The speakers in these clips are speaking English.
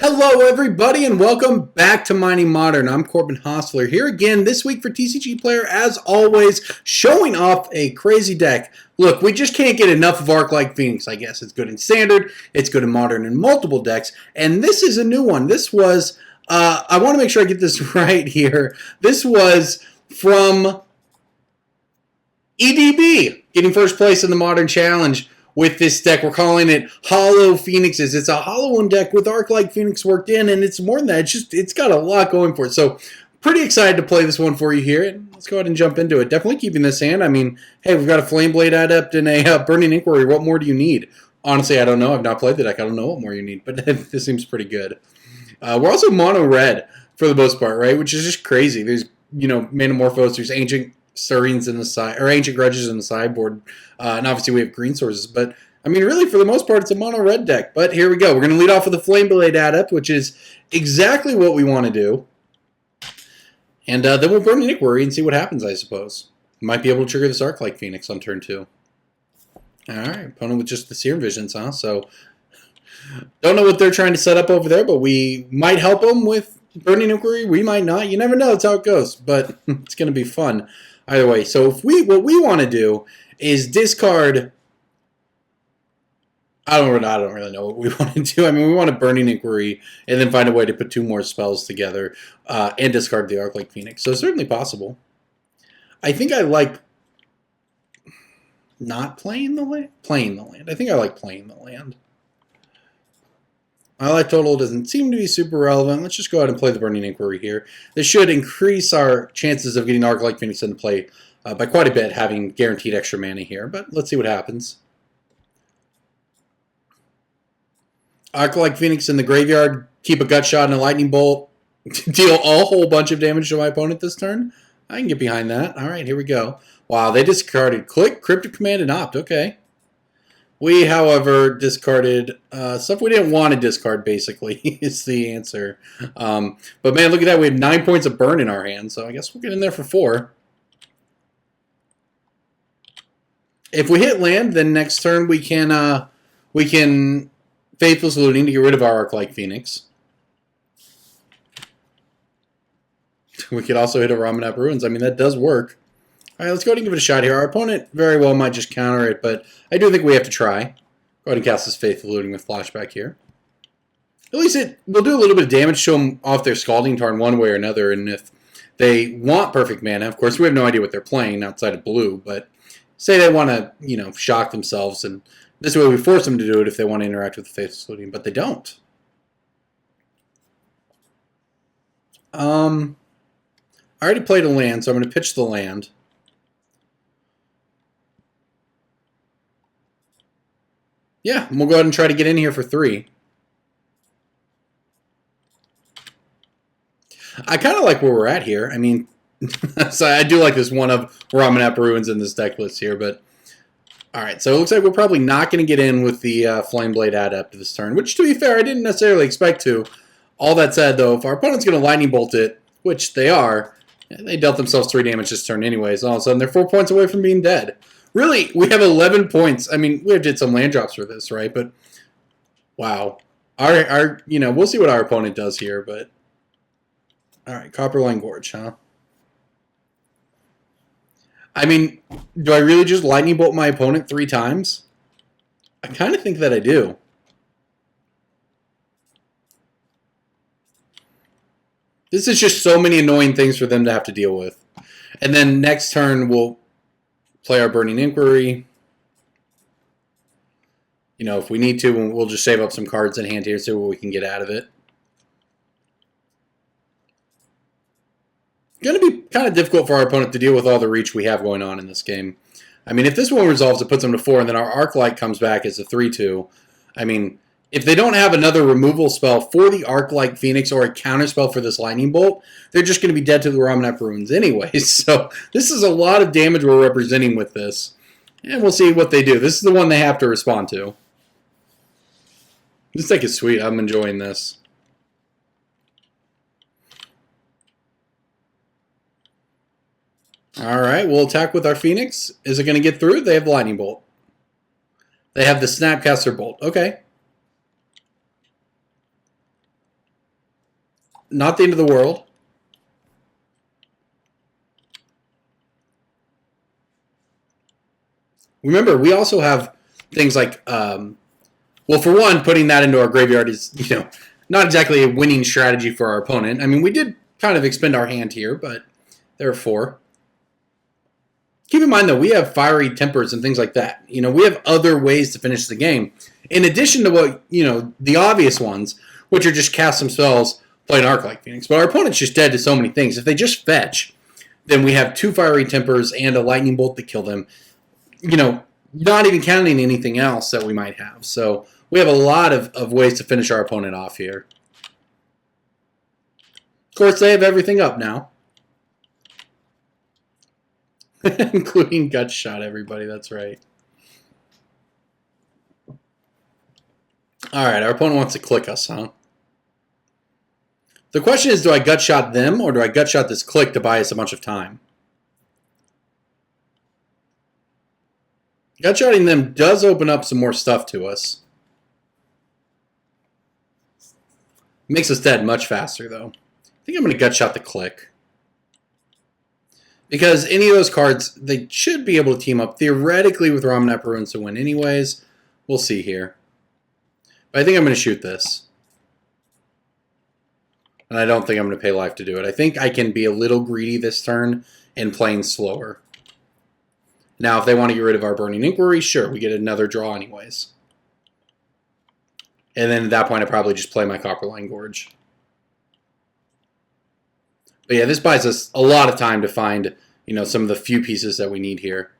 Hello everybody and welcome back to Mining Modern. I'm Corbin Hostler here again this week for TCGplayer, as always, showing off a crazy deck. Look, we just can't get enough of Arclight Phoenix, I guess. It's good in Standard, it's good in Modern and multiple decks, and this is a new one. This was, I want to make sure I get this right here. This was from EDB, getting first place in the Modern Challenge. With this deck, we're calling it Hollow Phoenixes. It's a Hollow One deck with Arclight Phoenix worked in, and it's more than that. It's got a lot going for it. So, pretty excited to play this one for you here. And let's go ahead and jump into it. Definitely keeping this hand. I mean, hey, we've got a Flameblade Adept and a Burning Inquiry. What more do you need? Honestly, I don't know. I've not played the deck. I don't know what more you need, but this seems pretty good. We're also mono red for the most part, right? Which is just crazy. There's, Manamorphose. There's Ancient Stirrings in the side, or Ancient Grudges in the sideboard, and obviously we have green sources. But I mean, really, for the most part, it's a mono red deck. But here we go. We're going to lead off with the Flameblade Adept, which is exactly what we want to do. And then we'll burn an Inquiry and see what happens, I suppose. Might be able to trigger this Arclight Phoenix on turn 2. All right, opponent with just the Serum Visions, huh? So, don't know what they're trying to set up over there, but we might help them with Burning Inquiry. We might not. You never know. That's how it goes. But it's going to be fun either way. So, what we want to do is discard. I don't really know what we want to do. I mean, we want a Burning Inquiry and then find a way to put 2 more spells together and discard the Arclight Phoenix. So, certainly possible. I think I like not playing the land. Playing the land. I think I like playing the land. My life total doesn't seem to be super relevant. Let's just go ahead and play the Burning Inquiry here. This should increase our chances of getting Arclight Phoenix into play by quite a bit, having guaranteed extra mana here. But let's see what happens. Arclight Phoenix in the graveyard, keep a Gut Shot and a Lightning Bolt, deal a whole bunch of damage to my opponent this turn. I can get behind that. All right, here we go. Wow, they discarded Click, Cryptic Command, and Opt. Okay. We, however, discarded stuff we didn't want to discard, basically, is the answer. But, man, look at that. We have 9 points of burn in our hand, so I guess we'll get in there for 4. If we hit land, then next turn we can Faithless Looting to get rid of our Arclight Phoenix. We could also hit a Ramanap Ruins. I mean, that does work. All right, let's go ahead and give it a shot here. Our opponent very well might just counter it, but I do think we have to try. Go ahead and cast this Faithless Looting with Flashback here. At least it will do a little bit of damage to them off their Scalding Tarn one way or another, and if they want perfect mana, of course, we have no idea what they're playing outside of blue, but say they want to, shock themselves, and this way we force them to do it if they want to interact with the Faithless Looting, but they don't. I already played a land, so I'm going to pitch the land. Yeah, and we'll go ahead and try to get in here for 3. I kind of like where we're at here. I mean, so I do like this one of Ramanap Ruins in this deck list here, but alright, so it looks like we're probably not going to get in with the Flameblade Adept this turn, which, to be fair, I didn't necessarily expect to. All that said, though, if our opponent's going to Lightning Bolt it, which they are, they dealt themselves 3 damage this turn anyways, all of a sudden they're 4 points away from being dead. Really, we have 11 points. I mean, we did some land drops for this, right? But, wow. We'll see what our opponent does here, but... Alright, Copperline Gorge, huh? I mean, do I really just Lightning Bolt my opponent 3 times? I kind of think that I do. This is just so many annoying things for them to have to deal with. And then next turn, we'll play our Burning Inquiry. If we need to, we'll just save up some cards in hand here, see what we can get out of it. Going to be kind of difficult for our opponent to deal with all the reach we have going on in this game. I mean, if this one resolves, it puts them to 4, and then our Arclight comes back as a 3-2. I mean, if they don't have another removal spell for the Arclight Phoenix or a counter spell for this Lightning Bolt, they're just going to be dead to the Ramanap Ruins anyways. So this is a lot of damage we're representing with this. And we'll see what they do. This is the one they have to respond to. This deck is sweet. I'm enjoying this. Alright, we'll attack with our Phoenix. Is it going to get through? They have the Lightning Bolt. They have the Snapcaster Bolt. Okay. Not the end of the world. Remember, we also have things like, well, for one, putting that into our graveyard is, not exactly a winning strategy for our opponent. I mean, we did kind of expend our hand here, but there are 4. Keep in mind, though, we have fiery tempers and things like that. We have other ways to finish the game. In addition to what, the obvious ones, which are just cast some spells, play an Arclight Phoenix. But our opponent's just dead to so many things. If they just fetch, then we have 2 fiery tempers and a lightning bolt to kill them. Not even counting anything else that we might have. So we have a lot of ways to finish our opponent off here. Of course, they have everything up now. Including gut shot, everybody. That's right. Alright, our opponent wants to click us, huh? The question is, do I gut shot them or do I gut shot this click to buy us a bunch of time? Gut shotting them does open up some more stuff to us. Makes us dead much faster, though. I think I'm going to gut shot the click. Because any of those cards, they should be able to team up theoretically with Ramanap Ruins to win anyways. We'll see here. But I think I'm going to shoot this. And I don't think I'm going to pay life to do it. I think I can be a little greedy this turn and playing slower. Now, if they want to get rid of our Burning Inquiry, sure, we get another draw anyways. And then at that point, I probably just play my Copperline Gorge. But yeah, this buys us a lot of time to find, some of the few pieces that we need here.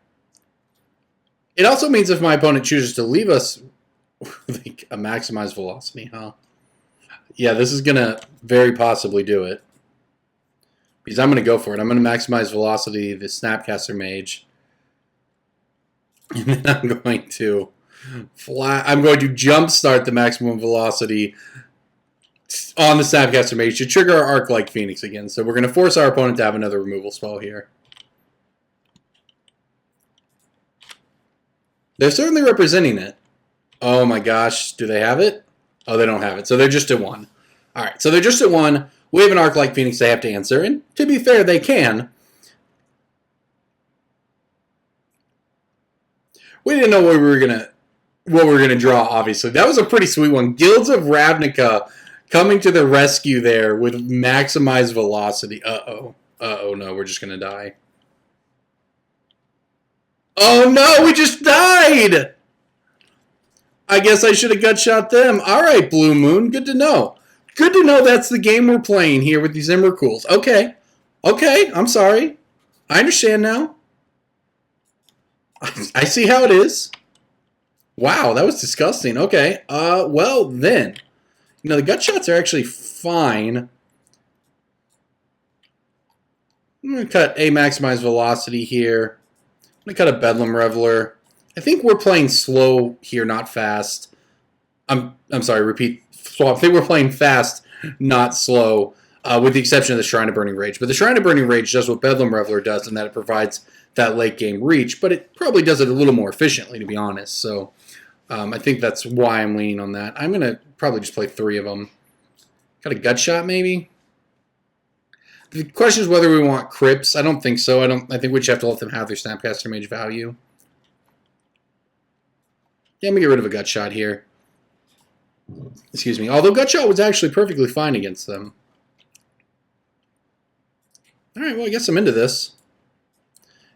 It also means if my opponent chooses to leave us with a maximized velocity, huh? Yeah, this is going to very possibly do it. Because I'm going to go for it. I'm going to maximize velocity, the Snapcaster Mage. And then I'm going to jumpstart the maximum velocity on the Snapcaster Mage to trigger our Arclight Phoenix again. So we're going to force our opponent to have another removal spell here. They're certainly representing it. Oh my gosh, do they have it? Oh, they don't have it. So they're just at 1. Alright, so they're just at 1. We have an Arclight Phoenix they have to answer. And to be fair, they can. We didn't know what we were gonna draw, obviously. That was a pretty sweet one. Guilds of Ravnica coming to the rescue there with maximized velocity. Uh-oh. Uh-oh, no, we're just gonna die. Oh no, we just died! I guess I should have gut shot them. Alright, Blue Moon, good to know. Good to know that's the game we're playing here with these Emrakuls. Okay. Okay, I'm sorry. I understand now. I see how it is. Wow, that was disgusting. Okay. Well, then. The gut shots are actually fine. I'm going to cut a maximized velocity here. I'm going to cut a Bedlam Reveler. I think we're playing slow here, not fast. I'm sorry, repeat. I think we're playing fast, not slow, with the exception of the Shrine of Burning Rage. But the Shrine of Burning Rage does what Bedlam Reveler does, in that it provides that late game reach, but it probably does it a little more efficiently, to be honest. So I think that's why I'm leaning on that. I'm going to probably just play 3 of them. Got a gut shot, maybe? The question is whether we want Crypts. I don't think so. I think we just have to let them have their Snapcaster Mage value. Yeah, I'm going to get rid of a gut shot here. Excuse me. Although gut shot was actually perfectly fine against them. Alright, well, I guess I'm into this.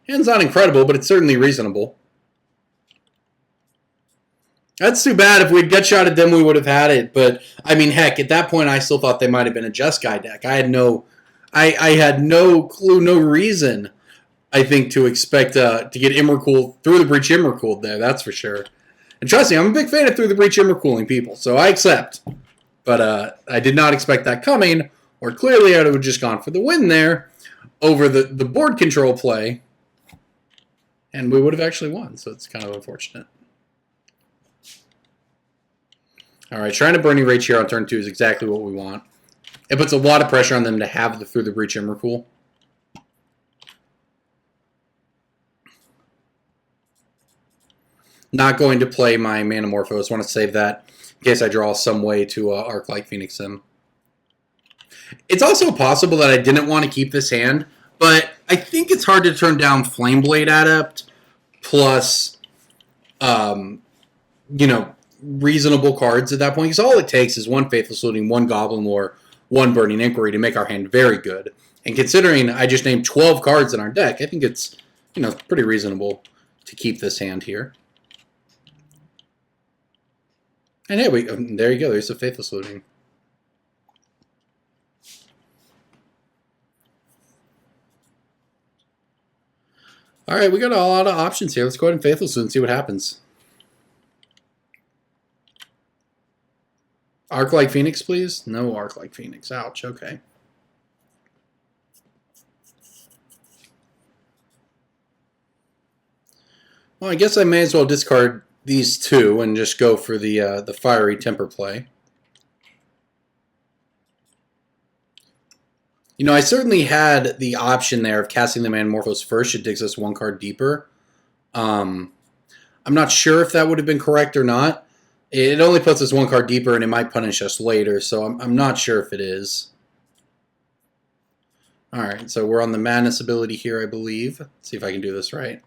Hand's not incredible, but it's certainly reasonable. That's too bad. If we'd gut shotted them, we would have had it. But, I mean, heck, at that point, I still thought they might have been a Jeskai deck. I had no clue, no reason, I think, to expect to get Emrakul, Through the Breach Emrakul there, that's for sure. And trust me, I'm a big fan of Through the Breach Emrakuling people, so I accept. But I did not expect that coming, or clearly I would have just gone for the win there over the board control play. And we would have actually won, so it's kind of unfortunate. Alright, trying to Burning Rage here on turn 2 is exactly what we want. It puts a lot of pressure on them to have the Through the Breach Emrakul. Not going to play my Manamorphose. Want to save that in case I draw some way to Arclight Phoenix him. It's also possible that I didn't want to keep this hand, but I think it's hard to turn down Flameblade Adept plus, you know, reasonable cards at that point. Because all it takes is one Faithless Looting, one Goblin Lore, one Burning Inquiry to make our hand very good. And considering I just named 12 cards in our deck, I think it's, you know, pretty reasonable to keep this hand here. And hey, there you go. There's the Faithless Looting. All right, we got a lot of options here. Let's go ahead and Faithless Loot and see what happens. Arclight Phoenix, please. No Arclight Phoenix. Ouch. Okay. Well, I guess I may as well discard these two and just go for the Fiery Temper play. You know, I certainly had the option there of casting the Manamorphose first. It digs us one card deeper. I'm not sure if that would have been correct or not. It only puts us one card deeper, and it might punish us later, so I'm not sure if it is. Alright, so we're on the Madness ability here, I believe. Let's see if I can do this right.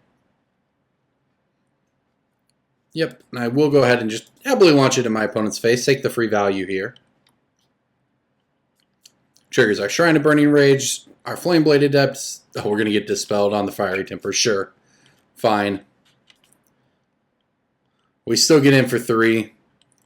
Yep, and I will go ahead and just happily launch it in my opponent's face. Take the free value here. Triggers our Shrine of Burning Rage, our Flameblade Adepts. Oh, we're going to get dispelled on the Fiery Temper. Sure. Fine. We still get in for 3.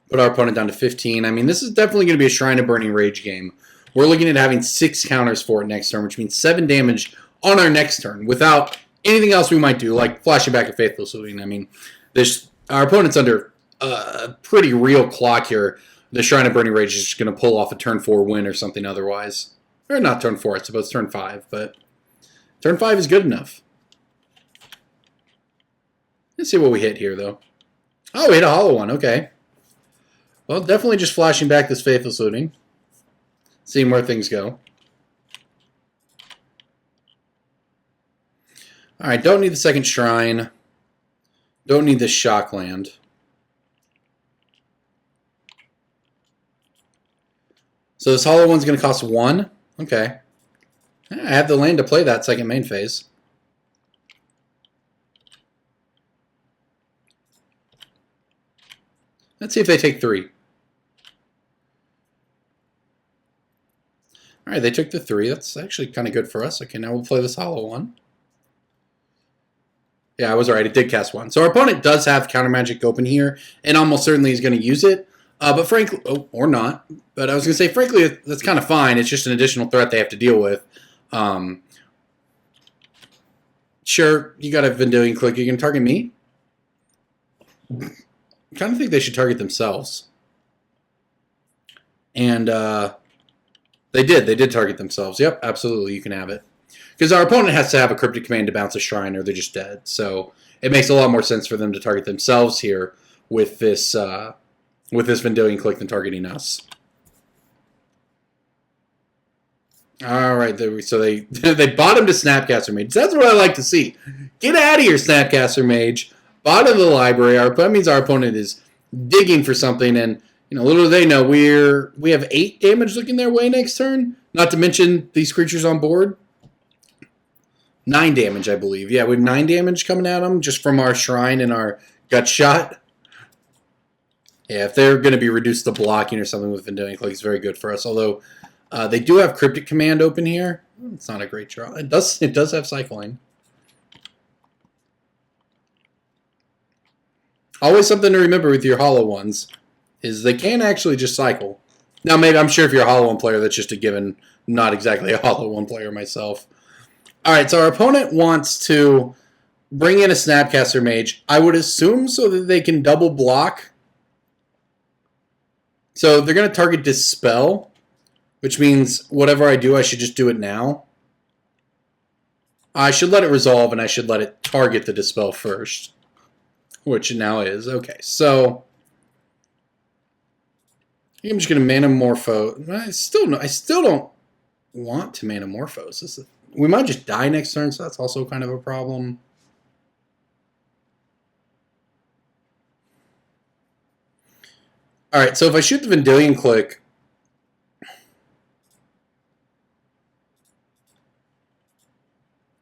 Put our opponent down to 15. I mean, this is definitely going to be a Shrine of Burning Rage game. We're looking at having 6 counters for it next turn, which means 7 damage on our next turn without anything else we might do, like flashing back a Faithless Looting. I mean, our opponent's under a pretty real clock here. The Shrine of Burning Rage is just going to pull off a turn 4 win or something otherwise. Or not turn 4, I suppose turn 5, but turn 5 is good enough. Let's see what we hit here, though. Oh, we hit a hollow one, okay. Well, definitely just flashing back this Faithless Looting. Seeing where things go. Alright, don't need the second Shrine. Don't need this Shockland. So this hollow one's going to cost 1. Okay. I have the land to play that second main phase. Let's see if they take 3. Alright, they took the 3. That's actually kind of good for us. Okay, now we'll play this hollow one. Yeah, I was right. It did cast 1. So our opponent does have Counter Magic open here, and almost certainly is going to use it. But frankly, or not. But I was going to say, frankly, that's kind of fine. It's just an additional threat they have to deal with. Sure, you got a Vendilion Click. You can target me? I kind of think they should target themselves. And they did. They did target themselves. Yep, absolutely. You can have it. Because our opponent has to have a Cryptic Command to bounce a Shrine or they're just dead. So it makes a lot more sense for them to target themselves here with this Vendilion Click than targeting us. Alright, so they bottomed to Snapcaster Mage. That's what I like to see. Get out of here, Snapcaster Mage. Bottom of the library. That means our opponent is digging for something, and you know, little do they know we have 8 damage looking their way next turn. Not to mention these creatures on board. 9 damage, I believe. Yeah, we have 9 damage coming at them just from our Shrine and our Gut Shot. Yeah, if they're going to be reduced to blocking or something with Vendilion Click, it's very good for us. Although they do have Cryptic Command open here. It's not a great draw. It does have Cycling. Always something to remember with your hollow ones is they can actually just cycle. Now, maybe I'm sure if you're a hollow one player, that's just a given. I'm not exactly a hollow one player myself. All right, so our opponent wants to bring in a Snapcaster Mage. I would assume so that they can double block. So they're going to target Dispel, which means whatever I do, I should just do it now. I should let it resolve, and I should let it target the Dispel first, which it now is. Okay, so I'm just going to Manamorpho. I still don't want to Manamorphose. We might just die next turn, so that's also kind of a problem. Alright, so if I shoot the Vendilion Click,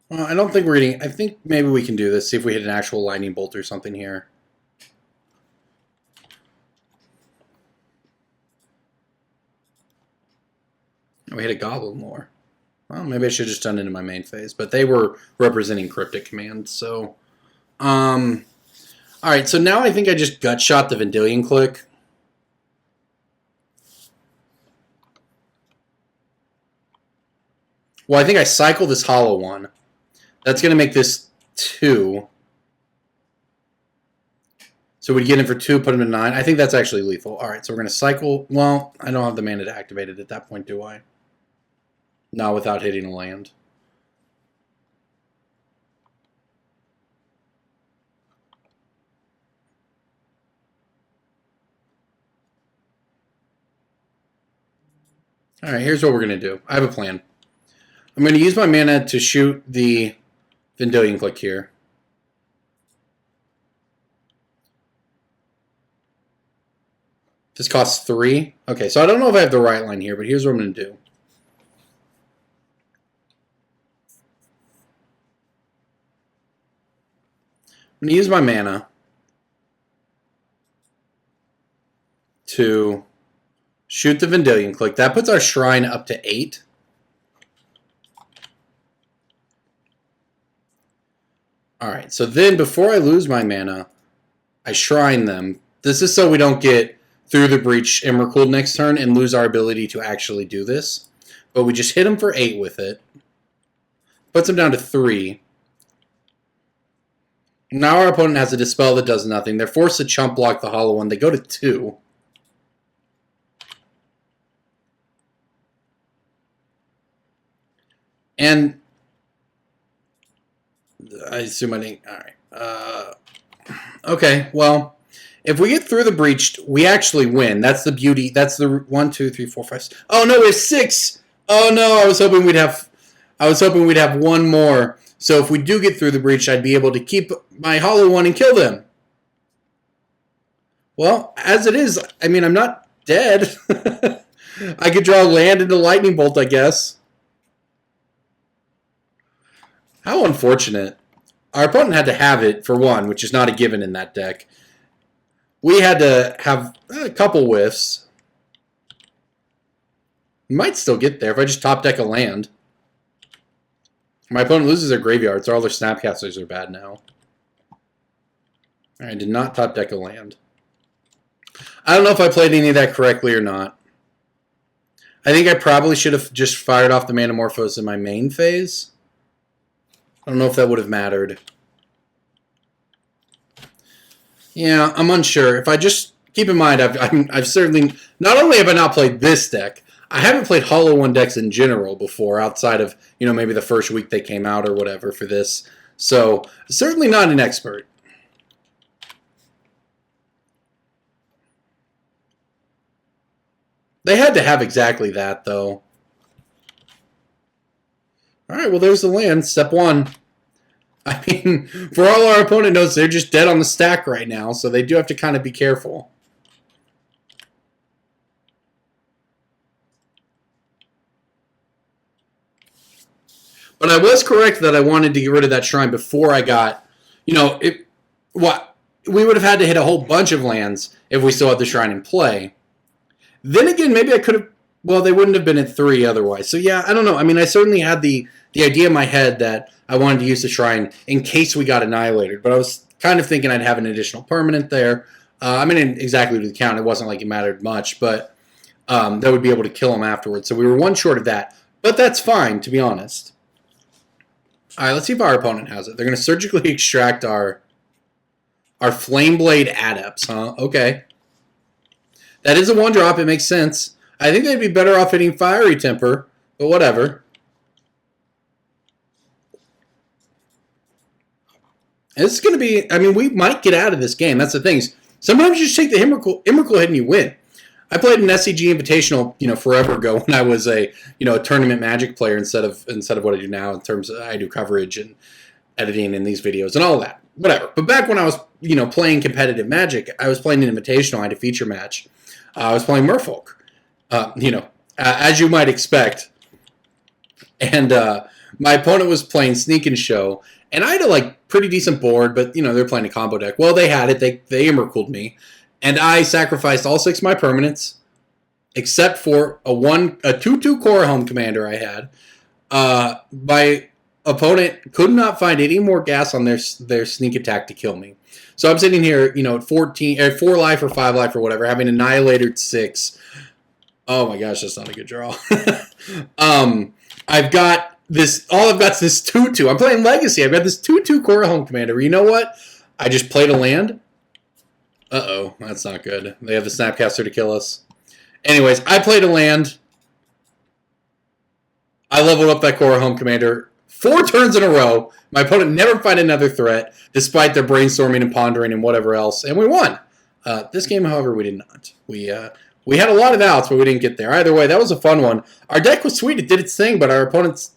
Well, I don't think we're getting... I think maybe we can do this. See if we hit an actual lightning bolt or something here. We hit a Goblin Lore. Well, maybe I should have just done it in my main phase. But they were representing cryptic commands, so... Alright, so now I think I just gut shot the Vendilion Click. Well, I think I cycle this hollow one. That's going to make this 2. So we'd get him for 2, put him to 9. I think that's actually lethal. Alright, so we're going to cycle... Well, I don't have the mana to activate it at that point, do I? No, without hitting a land. Alright, here's what we're going to do. I have a plan. I'm going to use my mana to shoot the Vendilion Click here. This costs 3. Okay, so I don't know if I have the right line here, but here's what I'm going to do. I'm going to use my mana to shoot the Vendilion Click. That puts our shrine up to 8. Alright, so then before I lose my mana, I shrine them. This is so we don't get through the breach Emrakul next turn and lose our ability to actually do this. But we just hit them for 8 with it. Puts them down to 3. Now our opponent has a Dispel that does nothing. They're forced to chump block the hollow one. They go to 2. And I assume I didn't... Alright. Okay, well, if we get through the breach, we actually win. That's the beauty. That's the 1, 2, 3, 4, 5... Oh, no, we have 6! Oh, no, I was hoping we'd have one more. So if we do get through the breach, I'd be able to keep my hollow one and kill them. Well, as it is, I mean, I'm not dead. I could draw land into lightning bolt, I guess. How unfortunate. Our opponent had to have it for 1, which is not a given in that deck. We had to have a couple whiffs. We might still get there if I just top deck a land. My opponent loses their graveyard, so all their Snapcasters are bad now. I did not top deck a land. I don't know if I played any of that correctly or not. I think I probably should have just fired off the Manamorphose in my main phase. I don't know if that would have mattered. Yeah, I'm unsure. If I just... Keep in mind, I've certainly... Not only have I not played this deck, I haven't played Hollow One decks in general before, outside of, you know, maybe the first week they came out or whatever for this. So, certainly not an expert. They had to have exactly that, though. Alright, well, there's the land. Step 1. I mean, for all our opponent knows, they're just dead on the stack right now, so they do have to kind of be careful. But I was correct that I wanted to get rid of that shrine before I got, you know, we would have had to hit a whole bunch of lands if we still had the shrine in play. Then again, maybe I could have, well, they wouldn't have been at 3 otherwise. So yeah, I don't know. I mean, I certainly had the idea in my head that I wanted to use the shrine in case we got annihilated. But I was kind of thinking I'd have an additional permanent there. I mean, exactly to the count. It wasn't like it mattered much, but that would be able to kill him afterwards. So we were 1 short of that. But that's fine, to be honest. All right, let's see if our opponent has it. They're going to surgically extract our Flameblade Adepts, huh? Okay. That is a 1-drop. It makes sense. I think they'd be better off hitting Fiery Temper, but whatever. This is going to be... I mean, we might get out of this game. That's the thing. Sometimes you just take the Emrakul hit and you win. I played an SCG Invitational, you know, forever ago when I was a tournament Magic player instead of what I do now in terms of I do coverage and editing in these videos and all that. Whatever. But back when I was, playing competitive Magic, I was playing an Invitational. I had a feature match. I was playing Merfolk, as you might expect. And my opponent was playing Sneak and Show, and I had a like pretty decent board, but you know they're playing a combo deck. Well, they had it. They Emrakuled me, and I sacrificed all 6 of my permanents, except for a 2/2 Core Home Commander I had. My opponent could not find any more gas on their sneak attack to kill me. So I'm sitting here, you know, at 4 life or 5 life or whatever, having annihilated 6. Oh my gosh, that's not a good draw. I've got this. All I've got is this 2/2. I'm playing Legacy. I've got this 2/2 Core Home Commander. You know what? I just played a land. Uh-oh, that's not good. They have the Snapcaster to kill us. Anyways, I played a land. I leveled up that Core Home Commander 4 turns in a row. My opponent never find another threat, despite their brainstorming and pondering and whatever else, and we won. This game, however, we did not. We had a lot of outs, but we didn't get there. Either way, that was a fun one. Our deck was sweet. It did its thing, but our opponent's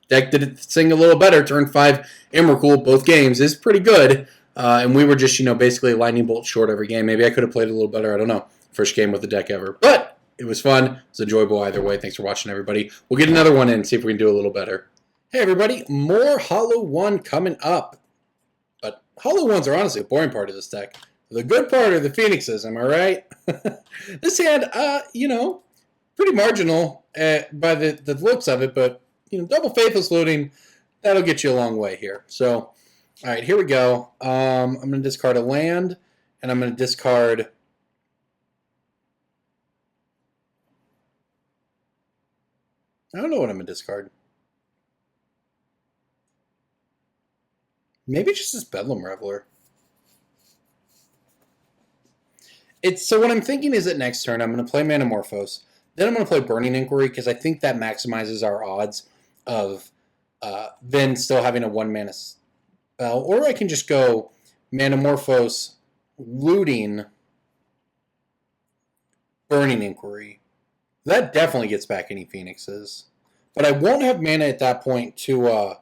deck did its thing a little better. Turn 5 Emrakul both games is pretty good, and we were just, you know, basically lightning bolt short every game. Maybe I could have played a little better. I don't know. First game with the deck ever. But it was fun. It was enjoyable either way. Thanks for watching, everybody. We'll get another one in, see if we can do a little better. Hey, everybody. More Hollow 1 coming up. But Hollow 1s are honestly a boring part of this deck. The good part are the Phoenixes, am I right? This hand, you know, pretty marginal by the looks of it, but, you know, double Faithless Looting, that'll get you a long way here. So, all right, here we go. I'm going to discard a land, and I'm going to discard... I don't know what I'm going to discard. Maybe just this Bedlam Reveler. So what I'm thinking is that next turn I'm going to play Manamorphose. Then I'm going to play Burning Inquiry because I think that maximizes our odds of then still having a 1-mana spell. Or I can just go Manamorphose, Looting, Burning Inquiry. That definitely gets back any Phoenixes. But I won't have mana at that point to...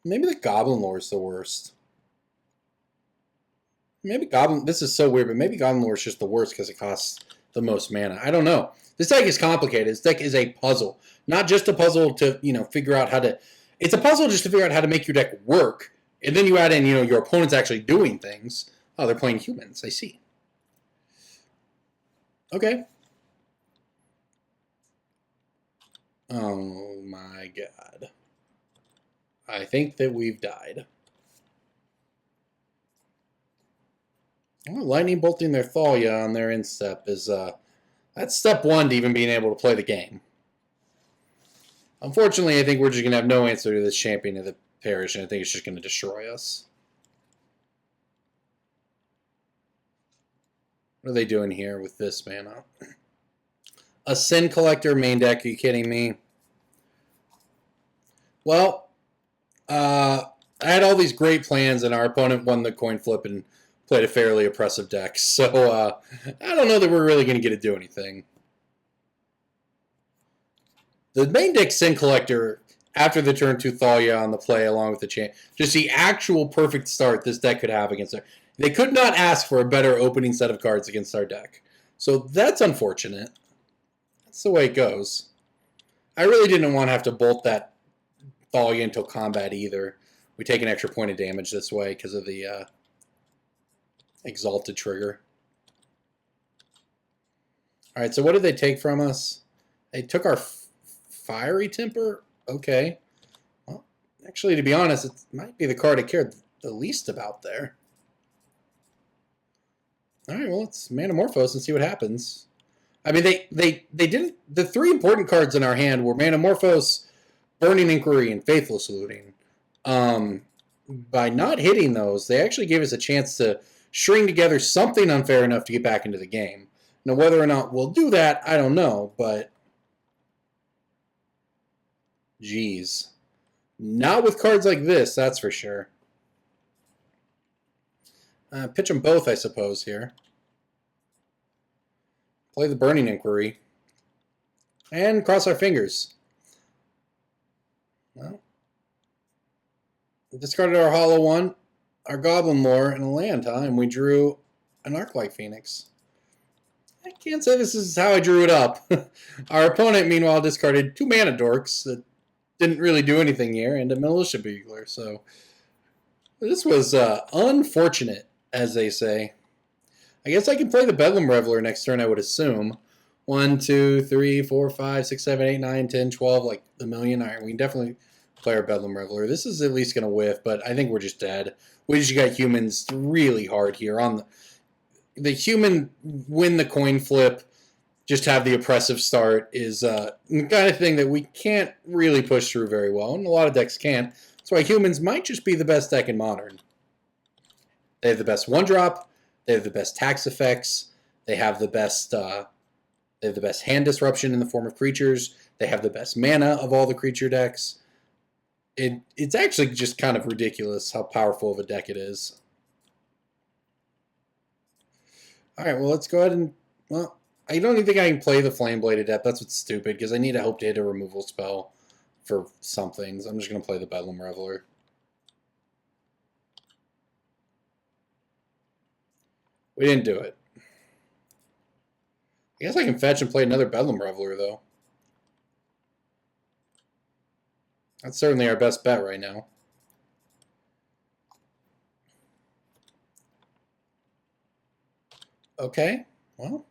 maybe the Goblin Lore is the worst. Maybe Goblin... This is so weird, but maybe Goblin Lore is just the worst because it costs the most mana. I don't know. This deck is complicated. This deck is a puzzle. Not just a puzzle to, you know, figure out how to... It's a puzzle just to figure out how to make your deck work. And then you add in, you know, your opponent's actually doing things. Oh, they're playing humans. I see. Okay. Oh my god. I think that we've died. Well, lightning bolting their Thalia on their instep is that's step 1 to even being able to play the game. Unfortunately, I think we're just going to have no answer to this Champion of the Parish, and I think it's just going to destroy us. What are they doing here with this mana? A Sin Collector main deck, are you kidding me? Well, I had all these great plans, and our opponent won the coin flip and played a fairly oppressive deck. So, I don't know that we're really going to get to do anything. The main deck Sin Collector, after the turn 2 Thalia on the play along with the champ, just the actual perfect start this deck could have against her. They could not ask for a better opening set of cards against our deck. So that's unfortunate. That's the way it goes. I really didn't want to have to bolt that Thalia until combat either. We take an extra point of damage this way because of the Exalted trigger. Alright, so what did they take from us? They took our Fiery Temper? Okay. Well, actually, to be honest, it might be the card I cared the least about there. Alright, well, let's Manamorphose and see what happens. I mean, they didn't... The 3 important cards in our hand were Manamorphose, Burning Inquiry, and Faithless Looting. By not hitting those, they actually gave us a chance to string together something unfair enough to get back into the game. Now, whether or not we'll do that, I don't know, but... Jeez. Not with cards like this, that's for sure. Pitch them both, I suppose, here. Play the Burning Inquiry. And cross our fingers. Well, we discarded our Hollow 1, our Goblin Lore, and a land, huh? And we drew an Arclight Phoenix. I can't say this is how I drew it up. Our opponent, meanwhile, discarded 2 Mana Dorks that didn't really do anything here, and a Militia Bugler. So this was unfortunate, as they say. I guess I can play the Bedlam Reveler next turn, I would assume. 1, 2, 3, 4, 5, 6, 7, 8, 9, 10, 12, like the million. All right, we can definitely play our Bedlam Reveler. This is at least going to whiff, but I think we're just dead. We just got humans really hard here. On the human win the coin flip, just have the oppressive start is the kind of thing that we can't really push through very well, and a lot of decks can't. That's why humans might just be the best deck in Modern. They have the best one-drop. They have the best tax effects. They have the best hand disruption in the form of creatures. They have the best mana of all the creature decks. It's actually just kind of ridiculous how powerful of a deck it is. All right, well, let's go ahead and... Well, I don't even think I can play the Flame-Blade Adept. That's what's stupid, because I need to hope to hit a removal spell for something. So I'm just going to play the Bedlam Reveler. We didn't do it. I guess I can fetch and play another Bedlam Reveler, though. That's certainly our best bet right now. Okay, well,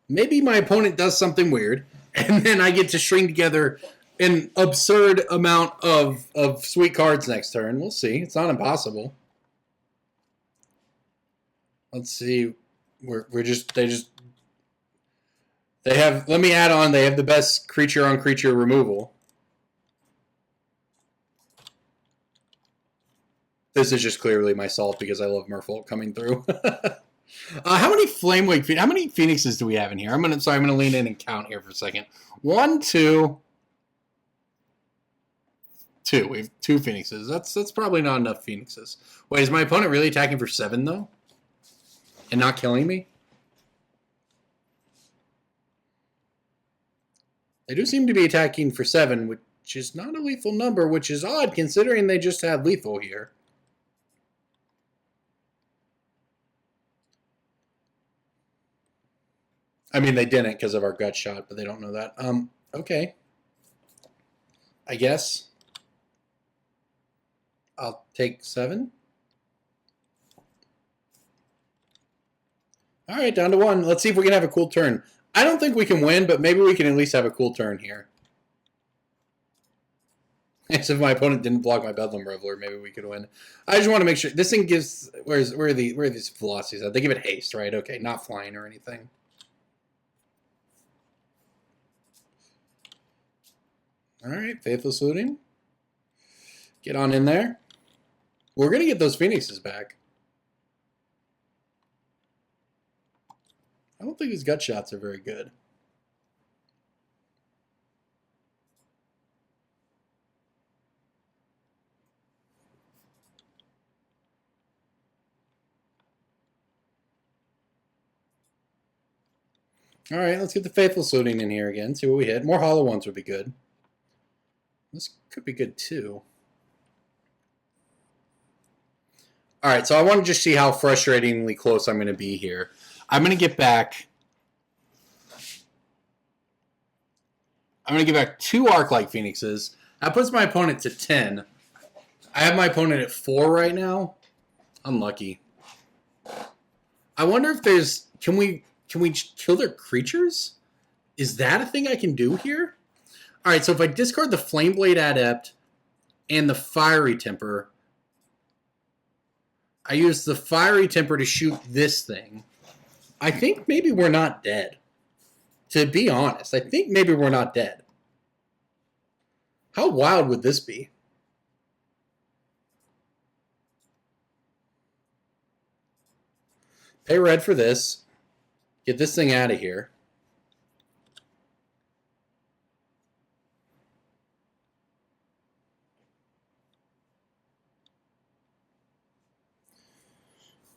maybe my opponent does something weird, and then I get to string together an absurd amount of sweet cards next turn. We'll see. It's not impossible. Let's see. They have, let me add on, they have the best creature on creature removal. This is just clearly my salt because I love Merfolk coming through. How many Flamewake Phoenix? How many Phoenixes do we have in here? I'm gonna lean in and count here for a second. 1, 2, 2. We have 2 Phoenixes. That's probably not enough Phoenixes. Wait, is my opponent really attacking for 7 though, and not killing me? They do seem to be attacking for 7, which is not a lethal number, which is odd considering they just had lethal here. I mean, they didn't because of our gut shot, but they don't know that. Okay. I guess I'll take 7. All right, down to 1. Let's see if we can have a cool turn. I don't think we can win, but maybe we can at least have a cool turn here. As if my opponent didn't block my Bedlam Reveler, maybe we could win. I just want to make sure this thing gives. Where are these velocities at? They give it haste, right? Okay, not flying or anything. All right, Faithless Looting. Get on in there. We're gonna get those Phoenixes back. I don't think his gut shots are very good. All right, let's get the Faithless Looting in here again. See what we hit. More hollow ones would be good. This could be good too. All right, so I want to just see how frustratingly close I'm going to be here. I'm going to get back. I'm going to get back 2 Arclight Phoenixes. That puts my opponent to 10. I have my opponent at 4 right now. Unlucky. I wonder if there's... Can we kill their creatures? Is that a thing I can do here? All right, so if I discard the Flameblade Adept and the Fiery Temper, I use the Fiery Temper to shoot this thing. I think maybe we're not dead. To be honest, I think maybe we're not dead. How wild would this be? Pay red for this. Get this thing out of here.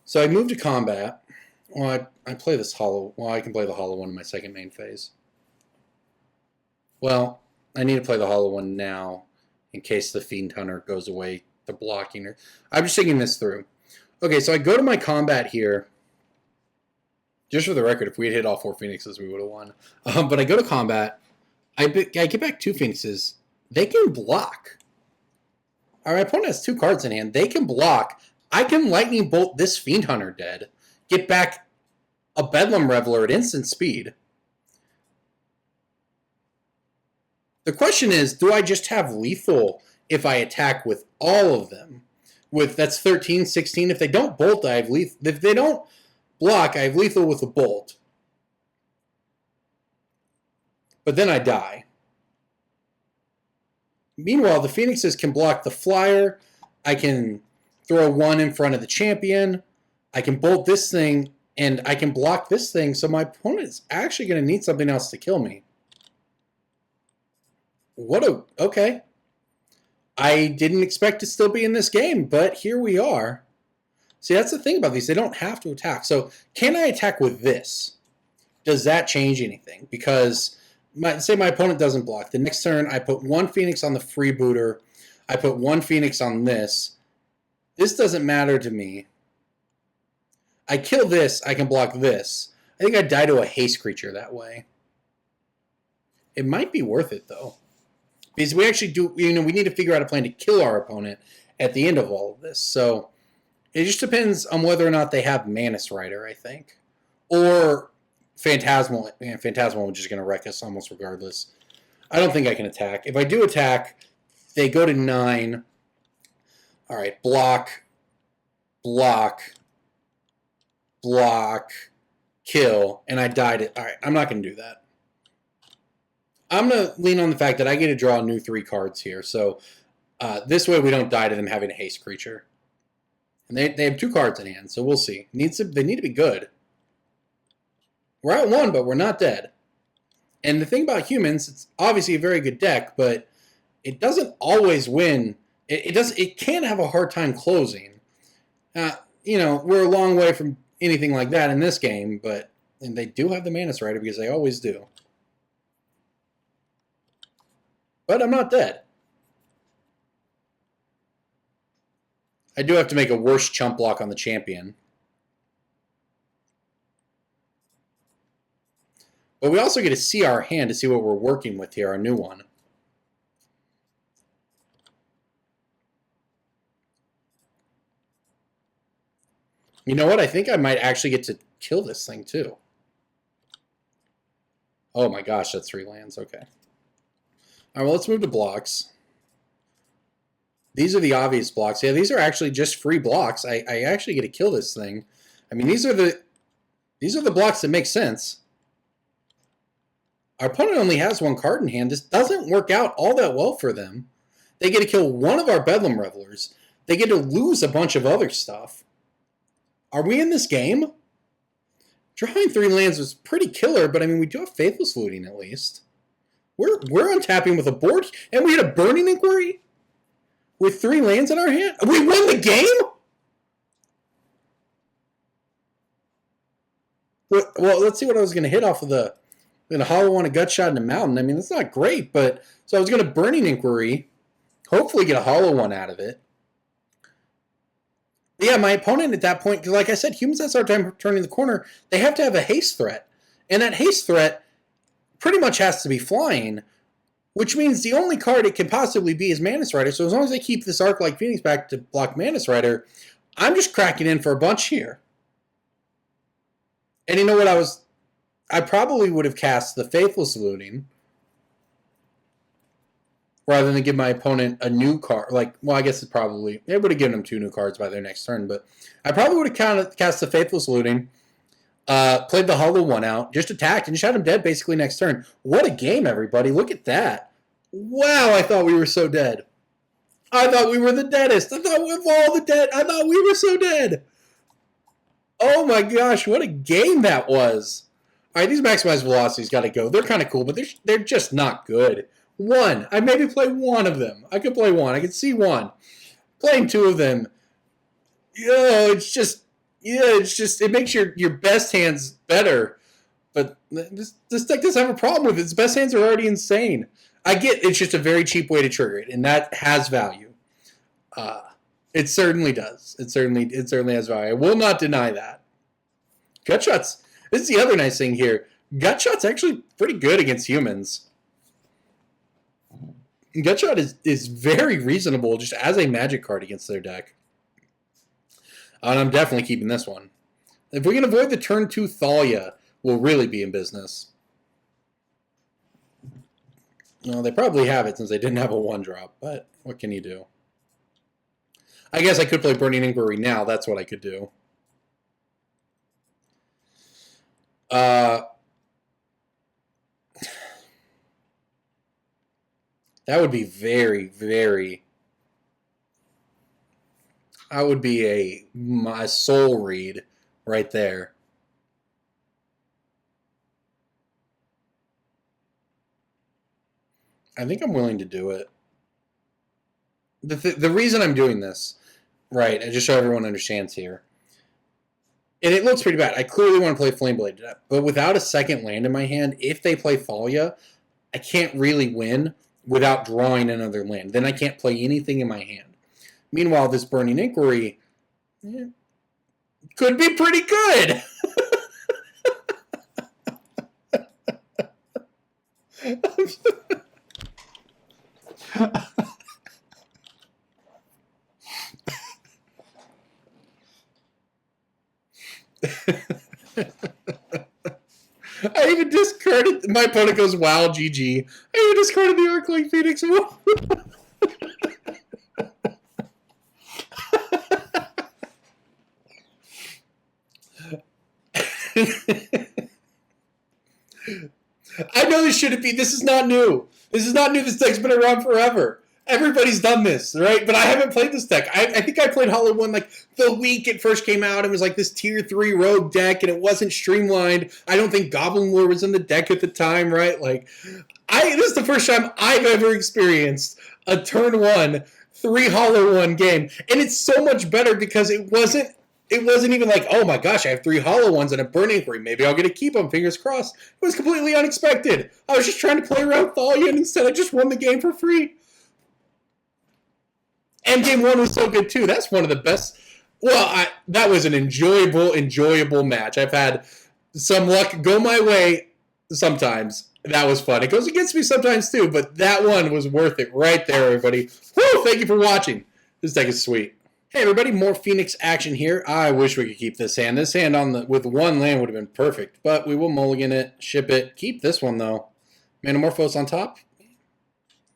So I move to combat. Well, I play this hollow. Well, I can play the hollow one in my second main phase. Well, I need to play the hollow one now in case the Fiend Hunter goes away to blocking her. I'm just thinking this through. Okay, so I go to my combat here. Just for the record, if we had hit all 4 Phoenixes, we would have won. But I go to combat. I get back 2 Phoenixes. They can block. All right, my opponent has 2 cards in hand. They can block. I can Lightning Bolt this Fiend Hunter dead. Get back a Bedlam Reveler at instant speed. The question is, do I just have lethal if I attack with all of them? That's 13, 16. If they don't bolt, I have lethal. If they don't block, I have lethal with a bolt. But then I die. Meanwhile, the Phoenixes can block the Flyer. I can throw 1 in front of the champion. I can bolt this thing, and I can block this thing, so my opponent is actually going to need something else to kill me. Okay. I didn't expect to still be in this game, but here we are. See, that's the thing about these. They don't have to attack. So can I attack with this? Does that change anything? Because say my opponent doesn't block. The next turn, I put 1 Phoenix on the freebooter. I put 1 Phoenix on this. This doesn't matter to me. I kill this, I can block this. I think I die to a haste creature that way. It might be worth it, though. Because we actually do, we need to figure out a plan to kill our opponent at the end of all of this. So it just depends on whether or not they have Manus Rider, I think. Or Phantasmal. Man, Phantasmal is just going to wreck us almost regardless. I don't think I can attack. If I do attack, they go to 9. All right, block, block, block, kill, and I died it. All right, I'm not going to do that. I'm going to lean on the fact that I get to draw a new 3 cards here. So this way we don't die to them having a haste creature. And they have 2 cards in hand, so we'll see. They need to be good. We're at 1, but we're not dead. And the thing about humans, it's obviously a very good deck, but it doesn't always win. It can have a hard time closing. We're a long way from anything like that in this game, but and they do have the Manus Rider because they always do. But I'm not dead. I do have to make a worse chump block on the champion. But we also get to see our hand to see what we're working with here, our new one. You know what? I think I might actually get to kill this thing too. Oh my gosh, that's 3 lands. Okay. All right, well, let's move to blocks. These are the obvious blocks. Yeah, these are actually just free blocks. I actually get to kill this thing. I mean, these are the blocks that make sense. Our opponent only has 1 card in hand. This doesn't work out all that well for them. They get to kill 1 of our Bedlam Revelers. They get to lose a bunch of other stuff. Are we in this game? Drawing 3 lands was pretty killer, but I mean, we do have Faithless Looting at least. We're untapping with a board, and we had a Burning Inquiry with 3 lands in our hand. We won the game? Well, let's see what I was going to hit off of the... I'm going to hollow on a gut shot in the mountain. I mean, that's not great, but... So I was going to Burning Inquiry, hopefully get a hollow one out of it. But yeah, my opponent at that point, because like I said, humans have a hard time turning the corner. They have to have a haste threat. And that haste threat pretty much has to be flying, which means the only card it can possibly be is Manus Rider. So as long as I keep this Arclight Phoenix back to block Manus Rider, I'm just cracking in for a bunch here. And you know what? I probably would have cast the Faithless Looting rather than give my opponent a new card. I guess it would have given them 2 new cards by their next turn, but I probably would have cast the Faithless Looting, played the hollow one out, just attacked, and shot him dead basically next turn. What a game, everybody. Look at that. Wow, I thought we were so dead. I thought we were the deadest. I thought of all the dead, I thought we were so dead. Oh my gosh, what a game that was. All right, these maximized velocities got to go. They're kind of cool, but they're just not good. 1. I maybe play 1 of them. I could play 1. I could see 1. Playing 2 of them, it makes your best hands better. But this deck doesn't have a problem with it. Its best hands are already insane. I get it's just a very cheap way to trigger it, and that has value. It certainly does. It certainly has value. I will not deny that. Gutshots. This is the other nice thing here. Gutshot's actually pretty good against humans. Gutshot is very reasonable just as a magic card against their deck. And I'm definitely keeping this one. If we can avoid the turn 2 Thalia, we'll really be in business. Well, they probably have it since they didn't have a 1-drop, but what can you do? I guess I could play Burning Inquiry now. That's what I could do. That would be very, very... That would be my soul read right there. I think I'm willing to do it. The reason I'm doing this, right, and just so everyone understands here, and it looks pretty bad. I clearly want to play Flameblade, but without a second land in my hand, if they play Thalia, I can't really win without drawing another land. Then I can't play anything in my hand. Meanwhile, this Burning Inquiry could be pretty good. I even discarded... My opponent goes, wow, GG. I even discarded the Arclight Phoenix. I know this shouldn't be. This is not new. This is not new. This deck's been around forever. Everybody's done this, right? But I haven't played this deck. I think I played Hollow 1 like the week it first came out. It was like this tier 3 rogue deck, and it wasn't streamlined. I don't think Goblin Lore was in the deck at the time, right? Like, this is the first time I've ever experienced a turn 1, 3 Hollow 1 game. And it's so much better because it wasn't even like, oh my gosh, I have 3 Hollow 1s and a Burning Inquiry. Maybe I'll get to keep them, fingers crossed. It was completely unexpected. I was just trying to play around Thalia, and instead I just won the game for free. And game 1 was so good too. That's one of the best. Well, that was an enjoyable match. I've had some luck go my way sometimes. That was fun. It goes against me sometimes too, but that one was worth it right there, everybody. Woo! Thank you for watching. This deck is sweet. Hey everybody, more Phoenix action here. I wish we could keep this hand. This hand with 1 land would have been perfect, but we will mulligan it, ship it. Keep this one though. Manamorphose on top.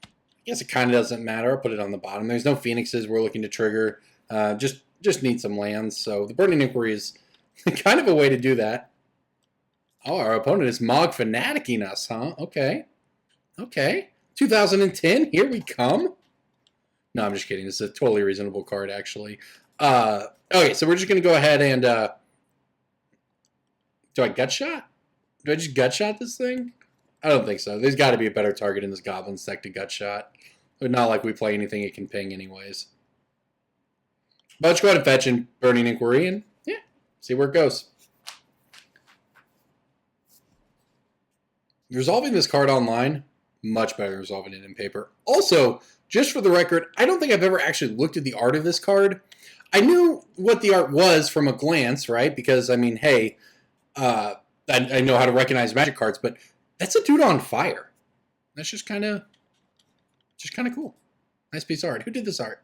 I guess it kind of doesn't matter. I'll put it on the bottom. There's no Phoenixes we're looking to trigger. Just need some lands. So the Burning Inquiry is kind of a way to do that. Oh, our opponent is Mog Fanaticing us, huh? Okay. Okay. 2010, here we come. No, I'm just kidding. This is a totally reasonable card, actually. Okay, so we're just going to go ahead and... do I Gutshot? Do I just Gutshot this thing? I don't think so. There's got to be a better target in this Goblins deck to Gutshot. But not like we play anything it can ping anyways. But let's go ahead and fetch in Burning Inquiry and, yeah, see where it goes. Resolving this card online, much better than resolving it in paper. Also, just for the record, I don't think I've ever actually looked at the art of this card. I knew what the art was from a glance, right? Because, I mean, hey, I know how to recognize Magic cards, but that's a dude on fire. That's just kind of cool. Nice piece of art. Who did this art?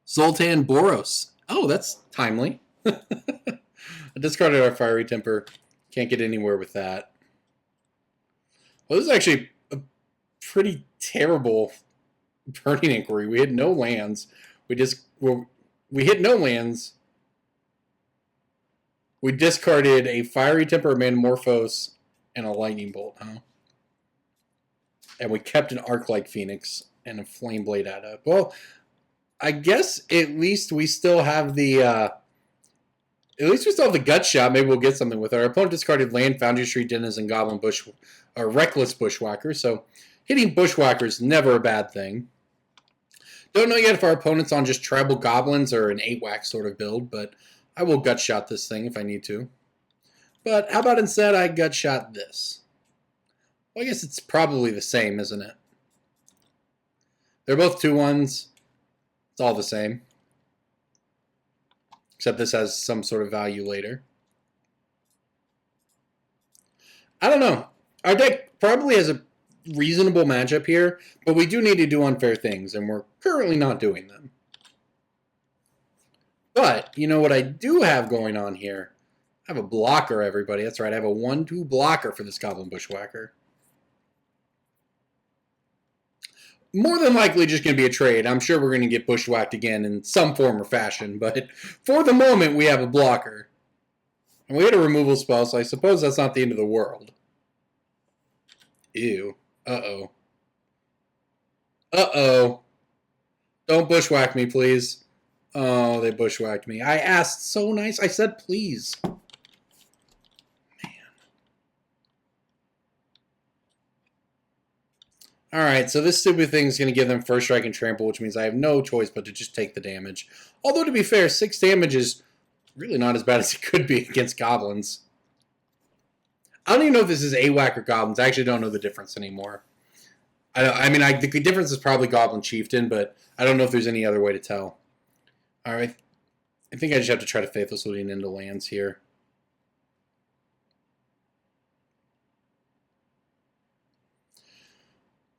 Zoltan Boros. Oh, that's timely. I discarded our Fiery Temper. Can't get anywhere with that. Well, this is actually a pretty terrible Burning Inquiry. We had no lands. We hit no lands. We discarded a Fiery Temper, a Manamorphose, and a Lightning Bolt, huh? And we kept an Arclight Phoenix and a Flameblade out of. Well, I guess at least we still have the gut shot. Maybe we'll get something with it. Our opponent discarded land, Foundry Street Denizen, and Goblin Reckless Bushwhacker. So hitting Bushwhacker is never a bad thing. Don't know yet if our opponent's on just Tribal Goblins or an 8-whack sort of build, but I will gut shot this thing if I need to. But how about instead I gut shot this? Well, I guess it's probably the same, isn't it? They're both 2/1s. It's all the same. Except this has some sort of value later. I don't know. Our deck probably has a reasonable matchup here, but we do need to do unfair things, and we're currently not doing them. But, you know what I do have going on here? I have a blocker, everybody. That's right, I have a 1-2 blocker for this Goblin Bushwhacker. More than likely just going to be a trade. I'm sure we're going to get bushwhacked again in some form or fashion, but for the moment, we have a blocker. And we had a removal spell, so I suppose that's not the end of the world. Ew. Uh-oh. Uh-oh. Don't bushwhack me, please. Oh, they bushwhacked me. I asked so nice. I said please. Alright, so this stupid thing is going to give them first strike and trample, which means I have no choice but to just take the damage. Although, to be fair, 6 damage is really not as bad as it could be against goblins. I don't even know if this is AWAC or goblins. I actually don't know the difference anymore. I mean, the difference is probably Goblin Chieftain, but I don't know if there's any other way to tell. Alright, I think I just have to try to Faithless Looting into lands here.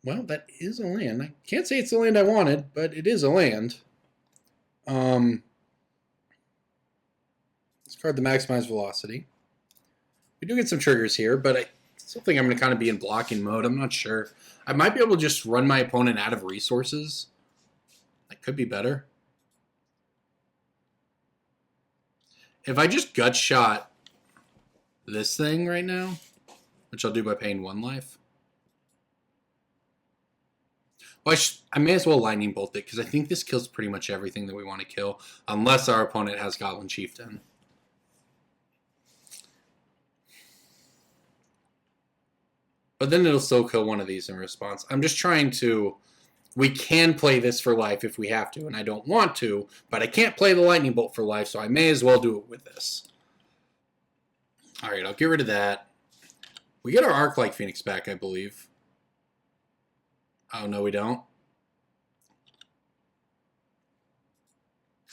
Well, that is a land. I can't say it's the land I wanted, but it is a land. Discard the Maximize Velocity. We do get some triggers here, but I still think I'm going to kind of be in blocking mode. I'm not sure. I might be able to just run my opponent out of resources. That could be better. If I just gut shot this thing right now, which I'll do by paying 1 life. Well, I may as well Lightning Bolt it, because I think this kills pretty much everything that we want to kill, unless our opponent has Goblin Chieftain. But then it'll still kill one of these in response. I'm just trying to... We can play this for life if we have to, and I don't want to, but I can't play the Lightning Bolt for life, so I may as well do it with this. Alright, I'll get rid of that. We get our Arclight Phoenix back, I believe. Oh, no, we don't.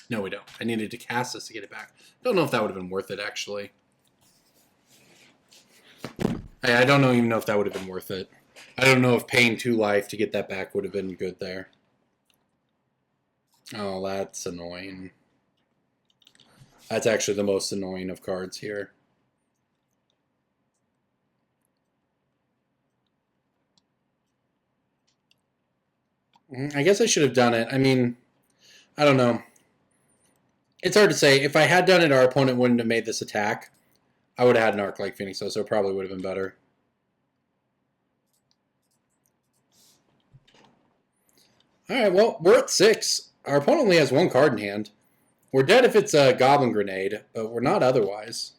No, we don't. I needed to cast this to get it back. Don't know if that would have been worth it, actually. I don't even know if that would have been worth it. I don't know if paying 2 life to get that back would have been good there. Oh, that's annoying. That's actually the most annoying of cards here. I guess I should have done it. I mean, I don't know. It's hard to say. If I had done it, our opponent wouldn't have made this attack. I would have had an Arclight Phoenix, though, so it probably would have been better. Alright, well, we're at 6. Our opponent only has 1 card in hand. We're dead if it's a Goblin Grenade, but we're not otherwise.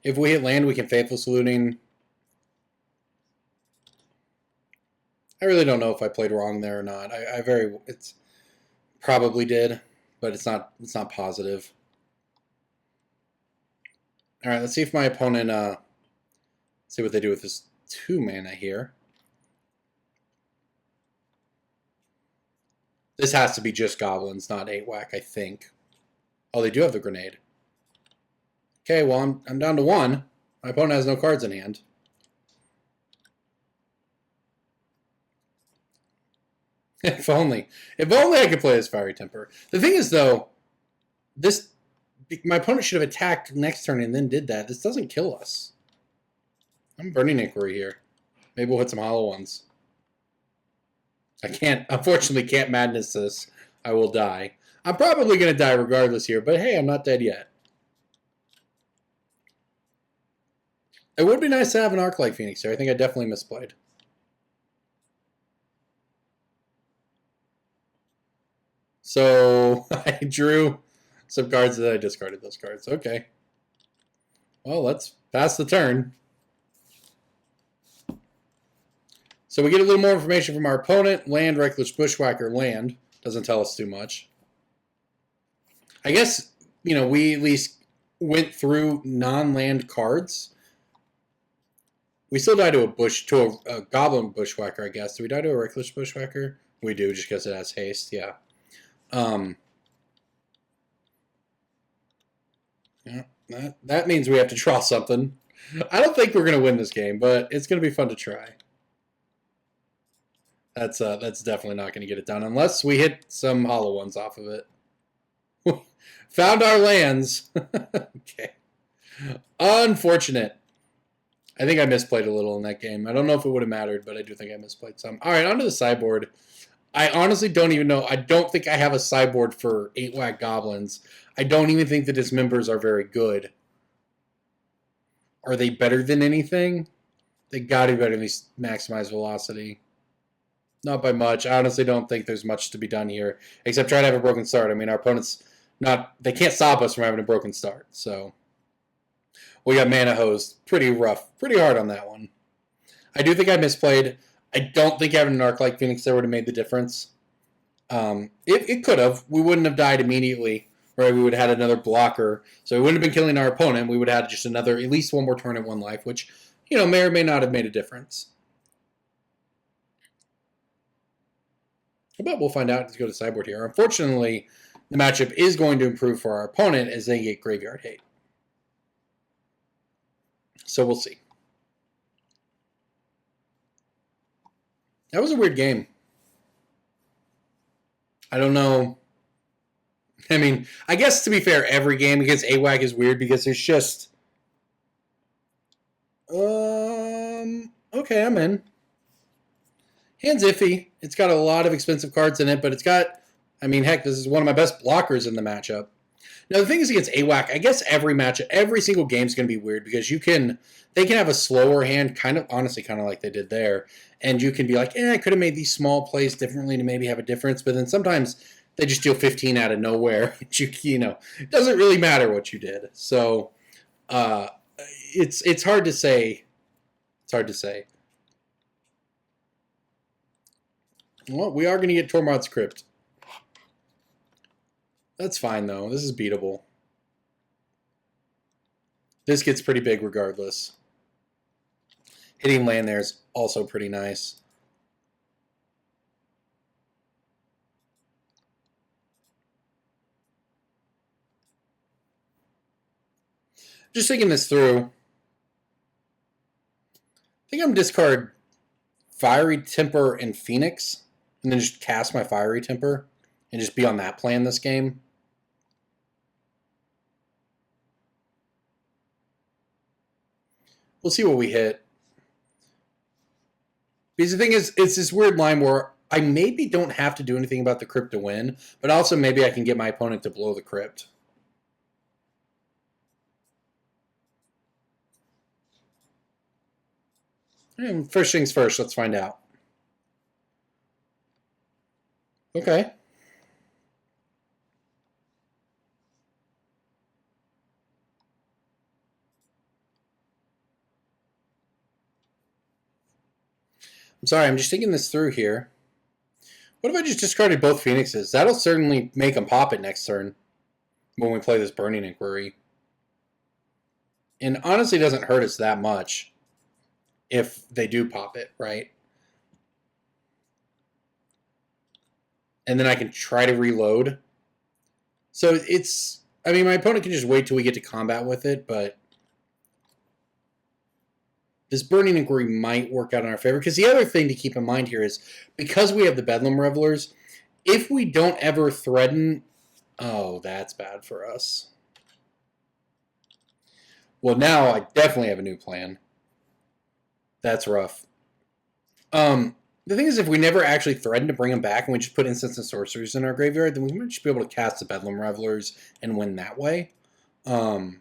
If we hit land, we can Faithless Looting. I really don't know if I played wrong there or not. It's probably did, but it's not positive. All right, let's see if my opponent see what they do with this 2 mana here. This has to be just goblins, not 8-whack, I think. Oh, they do have the grenade. Okay, well, I'm down to 1. My opponent has no cards in hand. If only I could play this Fiery Temper. The thing is, though, my opponent should have attacked next turn and then did that. This doesn't kill us. I'm Burning Inquiry here. Maybe we'll hit some hollow ones. Unfortunately, can't Madness this. I will die. I'm probably going to die regardless here, but hey, I'm not dead yet. It would be nice to have an Arclight Phoenix here. I think I definitely misplayed. So, I drew some cards that I discarded those cards. Okay. Well, let's pass the turn. So we get a little more information from our opponent. Land, Reckless Bushwhacker, land. Doesn't tell us too much. I guess, we at least went through non-land cards. We still die to a Goblin Bushwhacker, I guess. Do we die to a Reckless Bushwhacker? We do, just because it has haste, yeah. Yeah, that means we have to draw something. I don't think we're going to win this game, but it's going to be fun to try. That's definitely not going to get it done unless we hit some hollow ones off of it. Found our lands. Okay. Unfortunate. I think I misplayed a little in that game. I don't know if it would have mattered, but I do think I misplayed some. All right, onto the sideboard. I honestly don't even know. I don't think I have a sideboard for 8-whack goblins. I don't even think that his members are very good. Are they better than anything? They got to be better than maximize velocity. Not by much. I honestly don't think there's much to be done here, except try to have a broken start. I mean, our opponents they can't stop us from having a broken start. So we got mana hosed pretty rough, pretty hard on that one. I do think I misplayed. I don't think having an Arclight Phoenix there would have made the difference. It could have. We wouldn't have died immediately. Right, we would have had another blocker, so we wouldn't have been killing our opponent. We would have had just at least one more turn at 1 life, which, may or may not have made a difference. I bet we'll find out as we go to sideboard here. Unfortunately, the matchup is going to improve for our opponent as they get graveyard hate. So we'll see. That was a weird game. I don't know. I mean, I guess to be fair, every game against AWAC is weird because there's just... Okay, I'm in. Hand's iffy. It's got a lot of expensive cards in it, but it's got... I mean, heck, this is one of my best blockers in the matchup. Now, the thing is against AWAC, I guess every single game is going to be weird because they can have a slower hand, honestly, kind of like they did there, and you can be like, I could have made these small plays differently to maybe have a difference, but then sometimes they just deal 15 out of nowhere. It doesn't really matter what you did. So it's hard to say. It's hard to say. Well, we are going to get Tormod's Crypt. That's fine, though. This is beatable. This gets pretty big regardless. Hitting land there is also pretty nice. Just thinking this through. I think I'm discard Fiery Temper and Phoenix, and then just cast my Fiery Temper, and just be on that plan this game. We'll see what we hit. Because the thing is, it's this weird line where I maybe don't have to do anything about the crypt to win, but also maybe I can get my opponent to blow the crypt. And first things first, let's find out. Okay. I'm sorry, I'm just thinking this through here. What if I just discarded both Phoenixes? That'll certainly make them pop it next turn when we play this Burning Inquiry. And honestly, it doesn't hurt us that much if they do pop it, right? And then I can try to reload. So it's... I mean, my opponent can just wait till we get to combat with it, but... this Burning Inquiry might work out in our favor. Because the other thing to keep in mind here is, because we have the Bedlam Revelers, if we don't ever threaten... Oh, that's bad for us. Well, now I definitely have a new plan. That's rough. The thing is, if we never actually threaten to bring them back and we just put instants and sorceries in our graveyard, then we might just be able to cast the Bedlam Revelers and win that way. Or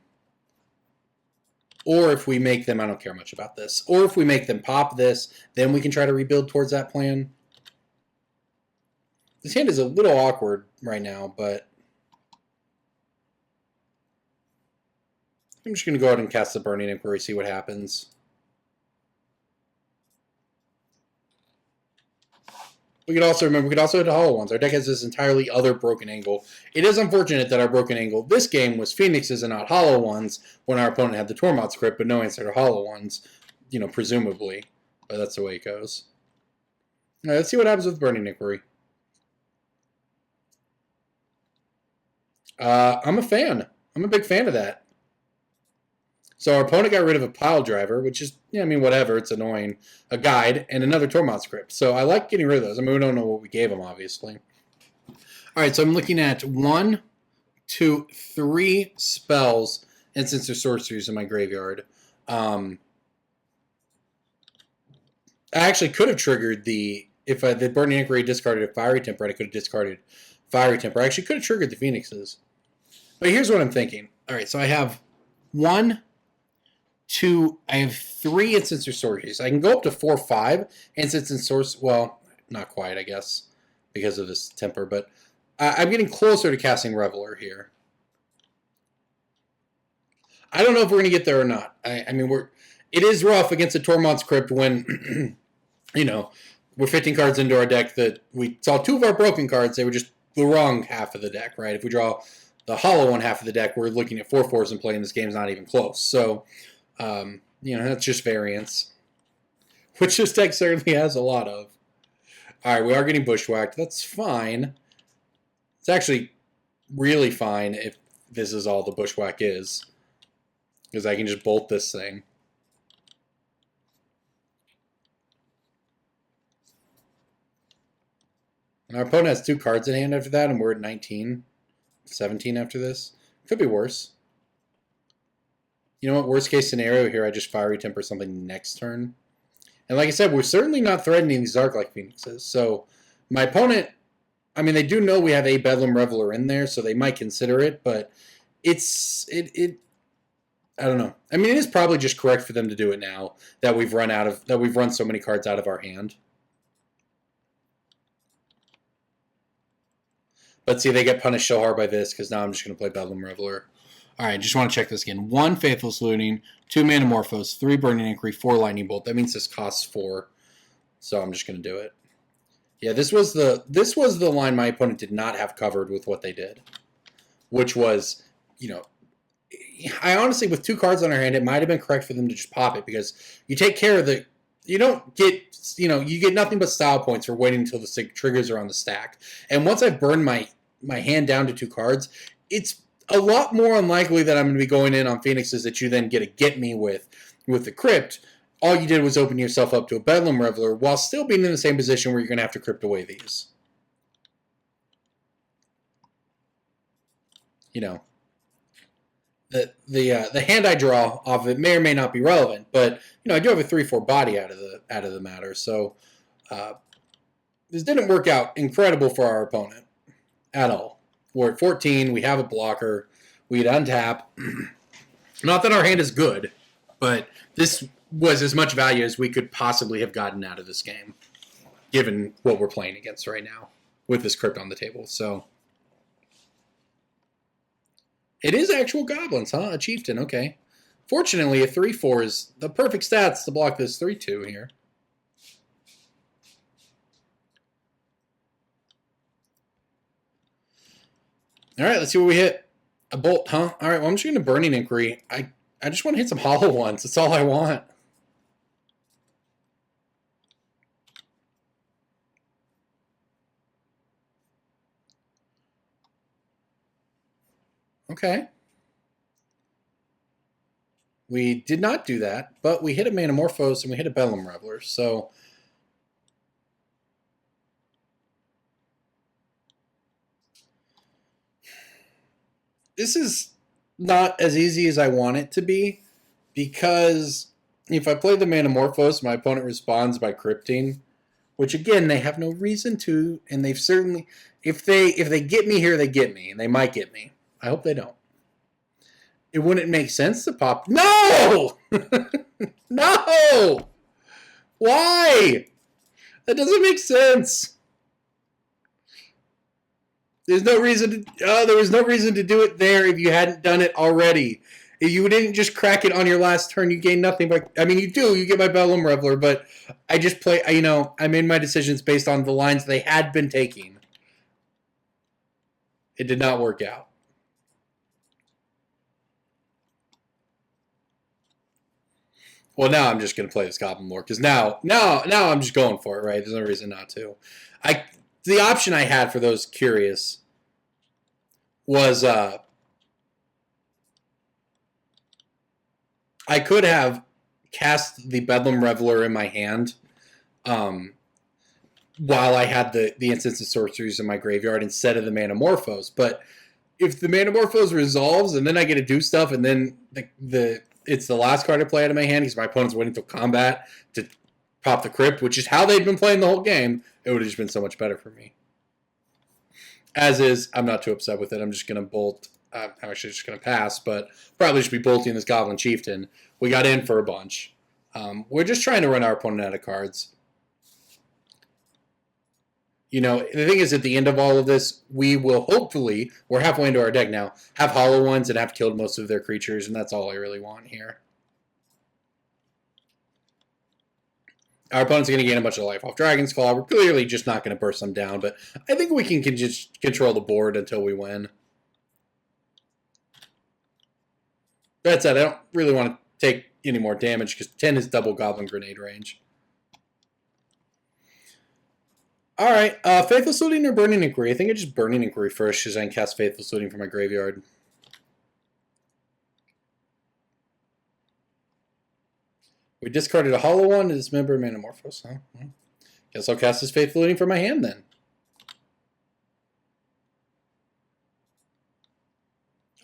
if we make them, I don't care much about this, or if we make them pop this, then we can try to rebuild towards that plan. This hand is a little awkward right now, but I'm just going to go ahead and cast the Burning Inquiry, see what happens. We could also remember, we could also hit the hollow ones. Our deck has this entirely other broken angle. It is unfortunate that our broken angle this game was Phoenixes and not hollow ones when our opponent had the Tormod's Crypt, but no answer to hollow ones, presumably. But that's the way it goes. All right, let's see what happens with Burning Inquiry. I'm a fan. I'm a big fan of that. So our opponent got rid of a pile driver, which is, yeah, I mean, whatever, it's annoying. A guide, and another Tormod script. So I like getting rid of those. I mean, we don't know what we gave them, obviously. All right, so I'm looking at 1, 2, 3 spells, instants, or sorceries in my graveyard. I actually could have triggered if the Burning Inquiry discarded a Fiery Temper, I could have discarded Fiery Temper. I actually could have triggered the Phoenixes. But here's what I'm thinking. All right, so I have 1, 2, I have 3 instants or sorceries. I can go up to 4, 5 instants and source. Well, not quite, I guess, because of this temper, but I'm getting closer to casting Reveler here. I don't know if we're going to get there or not. I mean, it is rough against a Tormod's Crypt when, you know, we're 15 cards into our deck that we saw 2 of our broken cards. They were just the wrong half of the deck, right? If we draw the hollow one half of the deck, we're looking at 4/4s in play, and this game's not even close. So, you know, that's just variance, which this deck certainly has a lot of. All right, we are getting bushwhacked. That's fine. It's actually really fine if this is all the bushwhack is, because I can just bolt this thing. And our opponent has 2 cards in hand after that, and we're at 19, 17 after this. Could be worse. You know what? Worst case scenario here, I just Fiery Temper something next turn. And like I said, we're certainly not threatening these Arclight Phoenixes. So my opponent, I mean, they do know we have a Bedlam Reveler in there, so they might consider it, but I don't know. I mean, it is probably just correct for them to do it now that we've run so many cards out of our hand. But see, they get punished so hard by this because now I'm just going to play Bedlam Reveler. All right, just want to check this again. 1 Faithless Looting, 2 Manamorphose, 3 Burning Inquiry, 4 Lightning Bolt. That means this costs 4, so I'm just going to do it. Yeah, this was the line my opponent did not have covered with what they did, which was, you know, I honestly, with 2 cards on our hand, it might have been correct for them to just pop it because you take care of the. You don't get, you know, you get nothing but style points for waiting until the triggers are on the stack. And once I've burned my hand down to 2 cards, it's a lot more unlikely that I'm going to be going in on Phoenixes that you then get me with the Crypt. All you did was open yourself up to a Bedlam Reveler while still being in the same position where you're going to have to Crypt away these. You know, the hand I draw off of it may or may not be relevant, but you know I do have a 3/4 body out of the matter. So this didn't work out incredible for our opponent at all. We're at 14. We have a blocker. We'd untap. Not that our hand is good, but this was as much value as we could possibly have gotten out of this game, given what we're playing against right now with this Crypt on the table. So it is actual Goblins, huh? A Chieftain, okay. Fortunately, a 3/4 is the perfect stats to block this 3/2 here. All right, let's see what we hit. A bolt, huh? All right, well, I'm just going to Burning Inquiry. I just want to hit some hollow ones. That's all I want. Okay. We did not do that, but we hit a Manamorphose and we hit a Bedlam Reveler, so this is not as easy as I want it to be, because if I play the Manamorphose, my opponent responds by crypting, which again they have no reason to, and they've certainly, if they get me here, they get me, and they might get me. I hope they don't. It wouldn't make sense to pop. No! No! Why? That doesn't make sense. There's no reason to. There was no reason to do it there if you hadn't done it already. If you didn't just crack it on your last turn, you gain nothing. But I mean, you do. You get my Bedlam Reveler, but I just play. You know, I made my decisions based on the lines they had been taking. It did not work out. Well, now I'm just going to play this Goblin Lore because now I'm just going for it, right? There's no reason not to. The option I had for those curious was I could have cast the Bedlam Reveler in my hand while I had the Instants and Sorceries in my graveyard instead of the Manamorphose. But if the Manamorphose resolves and then I get to do stuff and then it's the last card I play out of my hand because my opponent's waiting until combat to pop the Crypt, which is how they've been playing the whole game, it would have just been so much better for me. As is, I'm not too upset with it. I'm just going to bolt. I'm actually just going to pass, but probably should be bolting this Goblin Chieftain. We got in for a bunch. We're just trying to run our opponent out of cards. You know, the thing is, at the end of all of this, we will hopefully, we're halfway into our deck now, have hollow ones and have killed most of their creatures, and that's all I really want here. Our opponent's going to gain a bunch of life off Dragon's Claw. We're clearly just not going to burst them down, but I think we can just control the board until we win. That said, I don't really want to take any more damage because 10 is double Goblin Grenade range. Alright, Faithless Looting or Burning Inquiry? I think I just Burning Inquiry first because I can cast Faithless Looting from my graveyard. We discarded a hollow one to dismember Manamorphose, huh? Well, guess I'll cast this Faithless Looting from my hand then.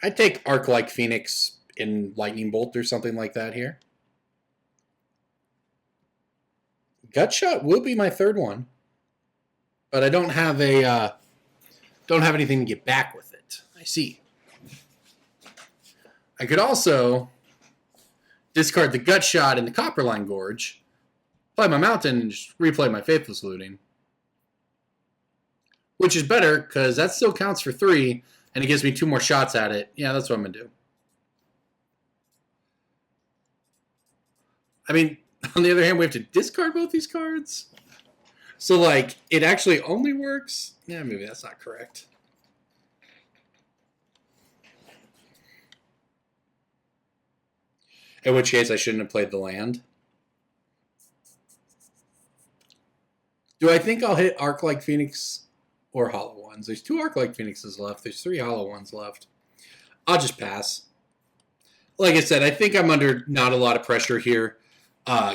I'd take Arclight Phoenix in Lightning Bolt or something like that here. Gutshot will be my third one. But I don't have anything to get back with it. I see. I could also discard the Gutshot and the Copperline Gorge, play my Mountain, and just replay my Faithless Looting. Which is better, because that still counts for 3, and it gives me 2 more shots at it. Yeah, that's what I'm going to do. I mean, on the other hand, we have to discard both these cards. So, like, it actually only works? Yeah, maybe that's not correct. In which case, I shouldn't have played the land. Do I think I'll hit Arclight Phoenix or Hollow Ones? There's 2 Arclight Phoenixes left. There's 3 Hollow Ones left. I'll just pass. Like I said, I think I'm under not a lot of pressure here,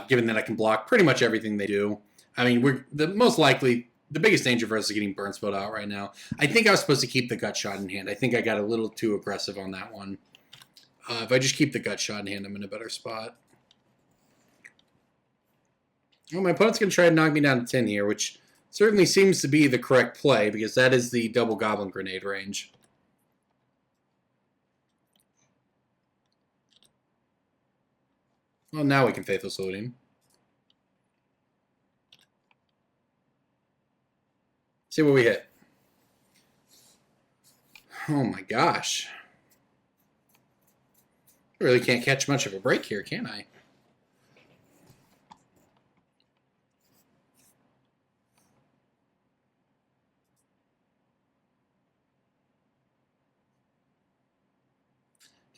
given that I can block pretty much everything they do. I mean, the biggest danger for us is getting burn spelled out right now. I think I was supposed to keep the Gutshot in hand. I think I got a little too aggressive on that one. If I just keep the Gutshot in hand, I'm in a better spot. Well, my opponent's going to try to knock me down to 10 here, which certainly seems to be the correct play, because that is the double Goblin Grenade range. Well, now we can Faithless Looting. See what we hit. Oh my gosh. I really can't catch much of a break here, can I?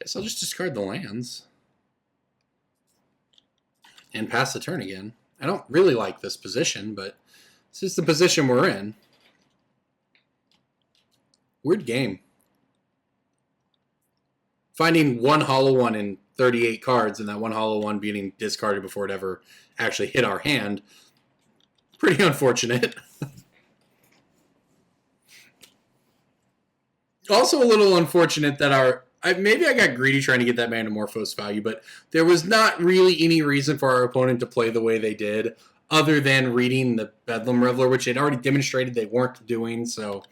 Guess I'll just discard the lands. And pass the turn again. I don't really like this position, but this is the position we're in. Weird game. Finding one hollow one in 38 cards and that one hollow one being discarded before it ever actually hit our hand. Pretty unfortunate. Also a little unfortunate that maybe I got greedy trying to get that Manamorphose value, but there was not really any reason for our opponent to play the way they did other than reading the Bedlam Reveler, which they'd already demonstrated they weren't doing. So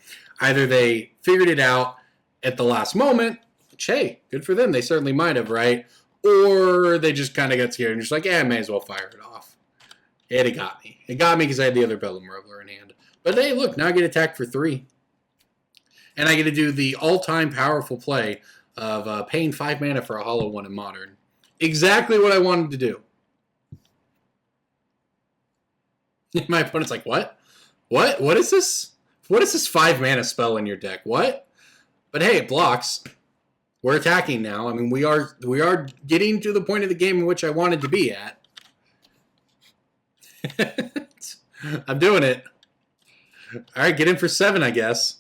either they figured it out at the last moment, which, hey, good for them. They certainly might have, right? Or they just kind of got scared and just like, I may as well fire it off. And it got me. It got me because I had the other Bedlam Reveler in hand. But hey, look, now I get attacked for 3. And I get to do the all-time powerful play of paying 5 mana for a hollow one in Modern. Exactly what I wanted to do. My opponent's like, what? What? What is this? What is this 5 mana spell in your deck? What? But hey, it blocks. We're attacking now. I mean, we are getting to the point of the game in which I wanted to be at. I'm doing it. All right, get in for 7, I guess.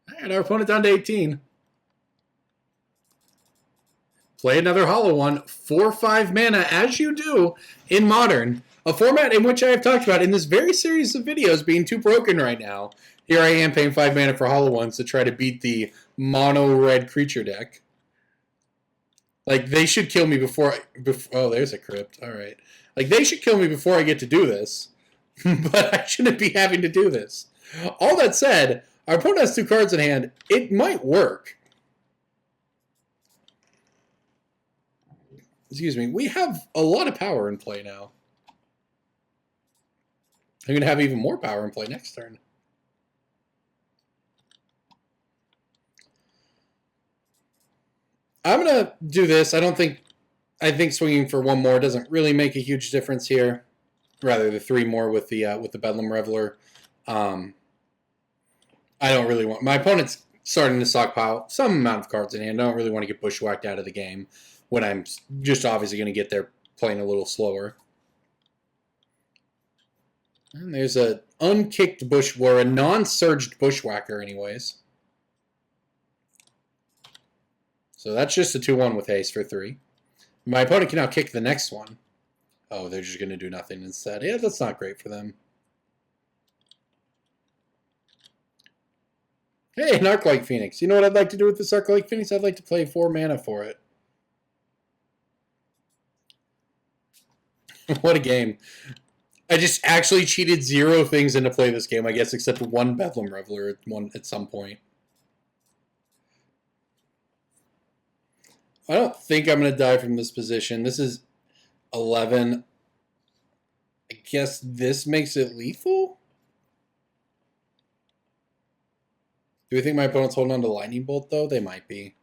All right, our opponent down to 18. play another hollow one for 5 mana, as you do in Modern. A format in which I have talked about in this very series of videos being too broken right now. Here I am paying 5 mana for hollow ones to try to beat the mono red creature deck. Like, they should kill me before oh, there's a crypt. All right. Like, they should kill me before I get to do this. But I shouldn't be having to do this. All that said, our opponent has 2 cards in hand. It might work. Excuse me. We have a lot of power in play now. I'm going to have even more power in play next turn. I'm going to do this. I think swinging for 1 more doesn't really make a huge difference here. Rather, the 3 more with the Bedlam Reveler. I don't really want... My opponent's starting to stockpile some amount of cards in hand. I don't really want to get bushwhacked out of the game when I'm just obviously going to get there playing a little slower. And there's a unkicked a non-surged bushwhacker anyways. So that's just a 2-1 with haste for 3. My opponent can now kick the next one. Oh, they're just going to do nothing instead. Yeah, that's not great for them. Hey, an Arclight Phoenix. You know what I'd like to do with this Arclight Phoenix? I'd like to play 4 mana for it. What a game. I just actually cheated 0 things into play this game, I guess, except 1 Bedlam Reveler at some point. I don't think I'm going to die from this position. This is 11. I guess this makes it lethal? Do we think my opponent's holding on to Lightning Bolt, though? They might be.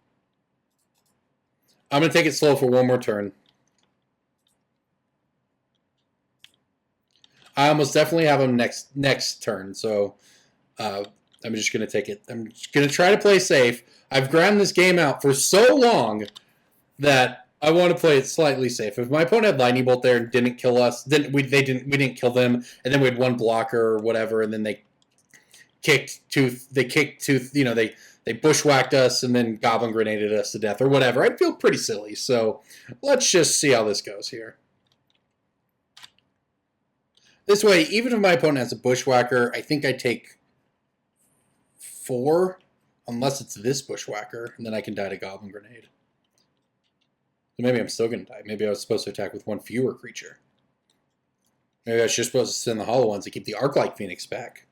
I'm going to take it slow for 1 more turn. I almost definitely have him next turn, so I'm just going to take it. I'm just going to try to play safe. I've ground this game out for so long that I want to play it slightly safe. If my opponent had Lightning Bolt there and didn't kill us, we didn't kill them, and then we had 1 blocker or whatever, and then they kicked Tooth. You know, they bushwhacked us and then Goblin Grenaded us to death or whatever. I'd feel pretty silly. So let's just see how this goes here. This way, even if my opponent has a bushwhacker, I think I take 4, unless it's this bushwhacker, and then I can die to Goblin Grenade. So maybe I'm still going to die. Maybe I was supposed to attack with 1 fewer creature. Maybe I was just supposed to send the hollow ones to keep the Arclight Phoenix back.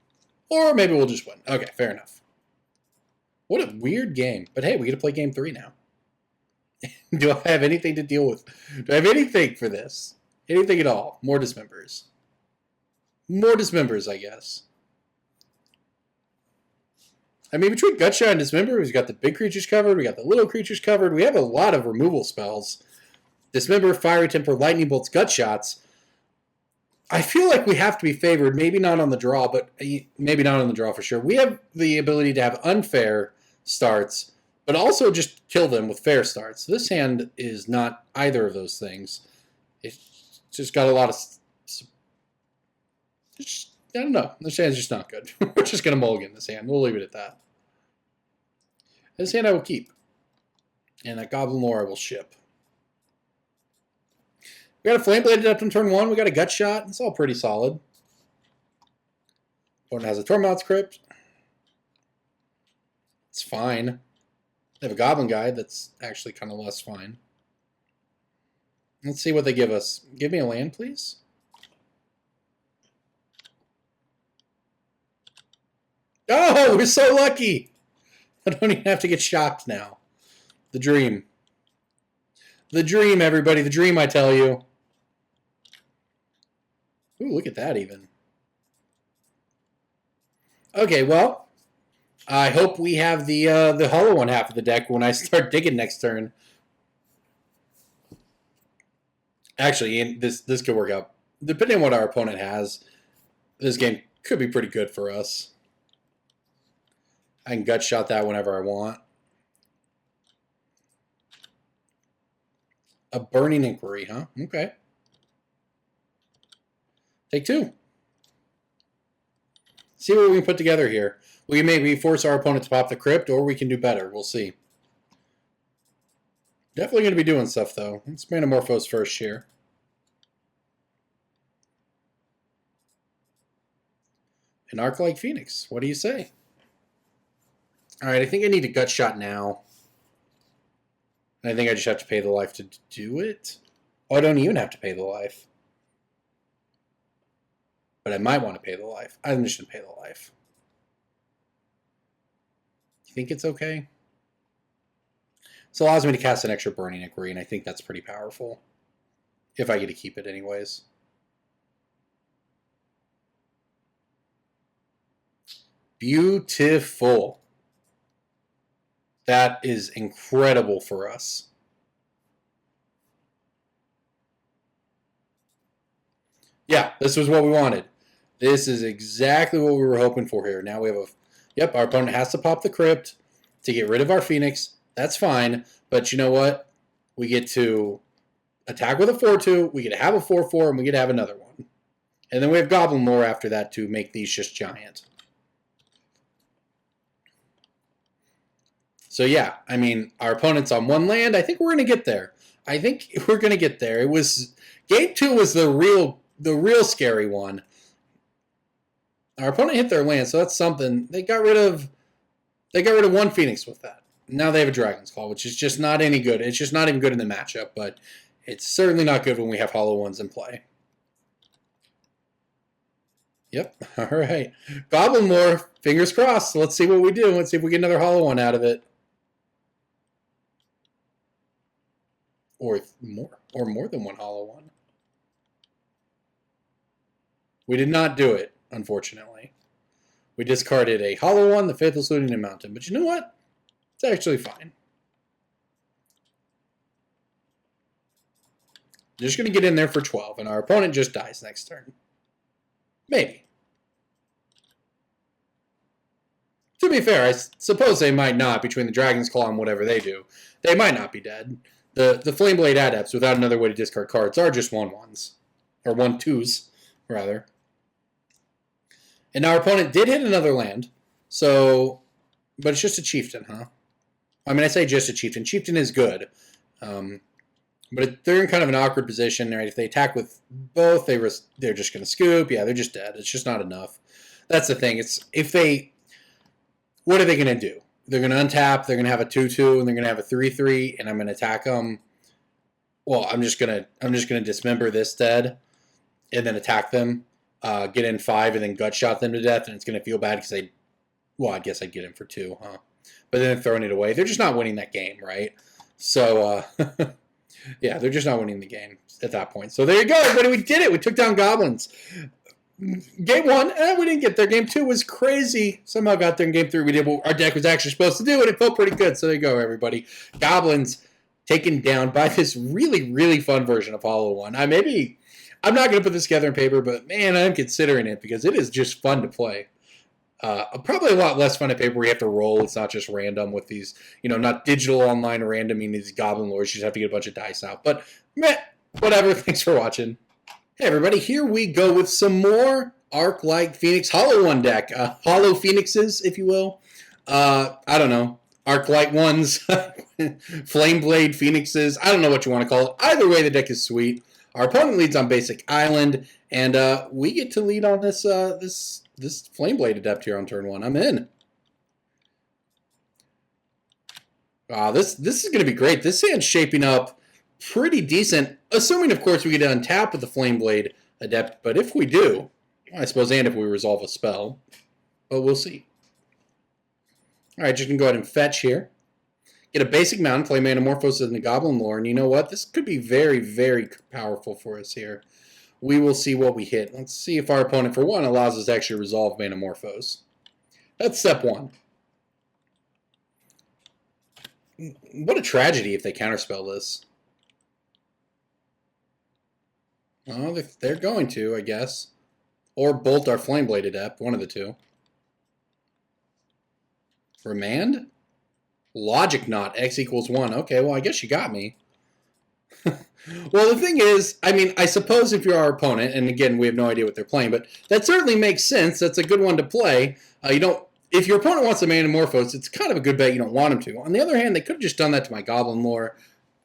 Or maybe we'll just win. Okay, fair enough. What a weird game. But hey, we get to play game 3 now. Do I have anything to deal with? Do I have anything for this? Anything at all? More dismembers. More dismembers, I guess. I mean, between Gutshot and Dismember, we've got the big creatures covered, we got the little creatures covered, we have a lot of removal spells. Dismember, Fiery Temper, Lightning Bolts, Gutshots. I feel like we have to be favored, maybe not on the draw, but maybe not on the draw for sure. We have the ability to have unfair starts, but also just kill them with fair starts. This hand is not either of those things. It's just got a lot of... I don't know. This hand's just not good. We're just going to mulligan this hand. We'll leave it at that. This hand I will keep. And that Goblin Lore I will ship. We got a Flame-Bladed Adept on turn 1. We got a Gutshot. It's all pretty solid. Opponent has a Tormod's Crypt. It's fine. They have a Goblin Guide that's actually kind of less fine. Let's see what they give us. Give me a land, please. Oh, we're so lucky. I don't even have to get shocked now. The dream. The dream, everybody. The dream, I tell you. Ooh, look at that even. Okay, well, I hope we have the hollow one half of the deck when I start digging next turn. Actually, this could work out. Depending on what our opponent has, this game could be pretty good for us. I can Gutshot that whenever I want. A Burning Inquiry, huh? Okay. Take 2. See what we can put together here. We can maybe force our opponent to pop the crypt, or we can do better. We'll see. Definitely going to be doing stuff, though. It's Manamorphose first here. An Arclight Phoenix. What do you say? All right, I think I need a gut shot now. And I think I just have to pay the life to do it. Oh, I don't even have to pay the life. But I might want to pay the life. I'm just going to pay the life. You think it's okay? This allows me to cast an extra Burning Inquiry, and I think that's pretty powerful. If I get to keep it anyways. Beautiful. That is incredible for us. Yeah, this was what we wanted. This is exactly what we were hoping for here. Now we have a... Yep, our opponent has to pop the Crypt to get rid of our Phoenix. That's fine. But you know what? We get to attack with a 4-2. We get to have a 4-4, and we get to have another one. And then we have Goblin Lore after that to make these just giant. So yeah, I mean, our opponent's on one land. I think we're going to get there. I think we're going to get there. It was... Game 2 was the real scary one. Our opponent hit their land, so that's something. They got rid of one Phoenix with that. Now they have a Dragon's Claw, which is just not any good. It's just not even good in the matchup, but it's certainly not good when we have Hollow Ones in play. Yep. All right. Goblin Lore, fingers crossed. Let's see what we do. Let's see if we get another Hollow One out of it. Or more than one Hollow One. We did not do it, unfortunately. We discarded a Hollow One, the Faithless Looting, and Mountain. But you know what? It's actually fine. Just going to get in there for 12, and our opponent just dies next turn. Maybe. To be fair, I suppose they might not, between the Dragon's Claw and whatever they do. They might not be dead. The Flameblade Adepts, without another way to discard cards, are just 1/1s. Or 1/2s, rather. And our opponent did hit another land, so... But it's just a Chieftain, huh? I mean, I say just a Chieftain. Chieftain is good. But they're in kind of an awkward position, right? If they attack with both, they're just going to scoop. Yeah, they're just dead. It's just not enough. That's the thing. What are they going to do? They're going to untap. They're going to have a 2/2, and they're going to have a 3/3, and I'm going to attack them. Well, I'm just gonna dismember this dead, and then attack them. Get in 5, and then gut shot them to death, and it's going to feel bad because I guess I'd get in for 2, huh? But then throwing it away. They're just not winning that game, right? So, yeah, they're just not winning the game at that point. So there you go, everybody. We did it. We took down Goblins. Game 1, we didn't get there. Game 2 was crazy. Somehow got there in Game 3. We did what our deck was actually supposed to do, and it felt pretty good. So there you go, everybody. Goblins taken down by this really, really fun version of Hollow One. I'm not going to put this together in paper, but man, I'm considering it because it is just fun to play. Probably a lot less fun at paper where you have to roll. It's not just random with these, not digital online randoming these Goblin Lores. You just have to get a bunch of dice out. But, whatever. Thanks for watching. Hey, everybody. Here we go with some more Arclight Phoenix Hollow One deck. Hollow Phoenixes, if you will. I don't know. Arclight ones. Flameblade Phoenixes. I don't know what you want to call it. Either way, the deck is sweet. Our opponent leads on basic island, and we get to lead on this this Flameblade Adept here on turn 1. I'm in. This is going to be great. This hand's shaping up pretty decent, assuming, of course, we get to untap with the Flameblade Adept. But if we do, I suppose, and if we resolve a spell, but we'll see. All right, just going to go ahead and fetch here. Get a basic mountain, play Manamorphose in the Goblin Lore, and you know what? This could be very, very powerful for us here. We will see what we hit. Let's see if our opponent, for one, allows us to actually resolve Manamorphose. That's step 1. What a tragedy if they counterspell this. Oh, they're going to, I guess. Or bolt our Flameblade Adept, one of the two. Remand? Logic Knot, X equals 1. Okay, well, I guess you got me. Well, the thing is, I suppose if you're our opponent, and again, we have no idea what they're playing, but that certainly makes sense. That's a good one to play. If your opponent wants a Manamorphose, it's kind of a good bet you don't want him to. On the other hand, they could have just done that to my Goblin Lore.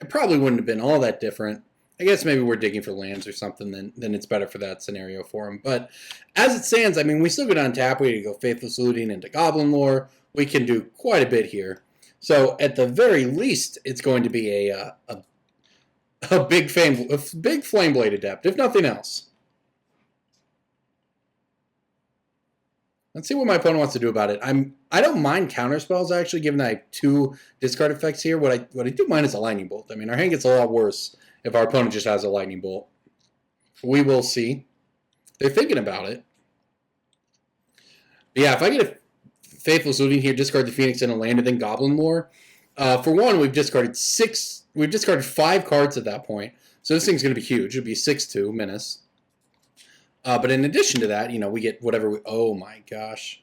it probably wouldn't have been all that different. I guess maybe we're digging for lands or something, then it's better for that scenario for him. But as it stands, I mean, we still get on tap. We go Faithless Looting into Goblin Lore. We can do quite a bit here. So at the very least, it's going to be a big flame blade adept, if nothing else. Let's see what my opponent wants to do about it. I don't mind counter spells actually, given that I have 2 discard effects here. What I do mind is a lightning bolt. I mean, our hand gets a lot worse if our opponent just has a lightning bolt. We will see. They're thinking about it. But yeah, if I get a Faithless Looting here, discard the Phoenix and a land, and then Goblin Lore. For one, we've discarded 5 cards at that point. So this thing's going to be huge. It'll be 6/2 menace. But in addition to that, you know, we get whatever we... Oh my gosh.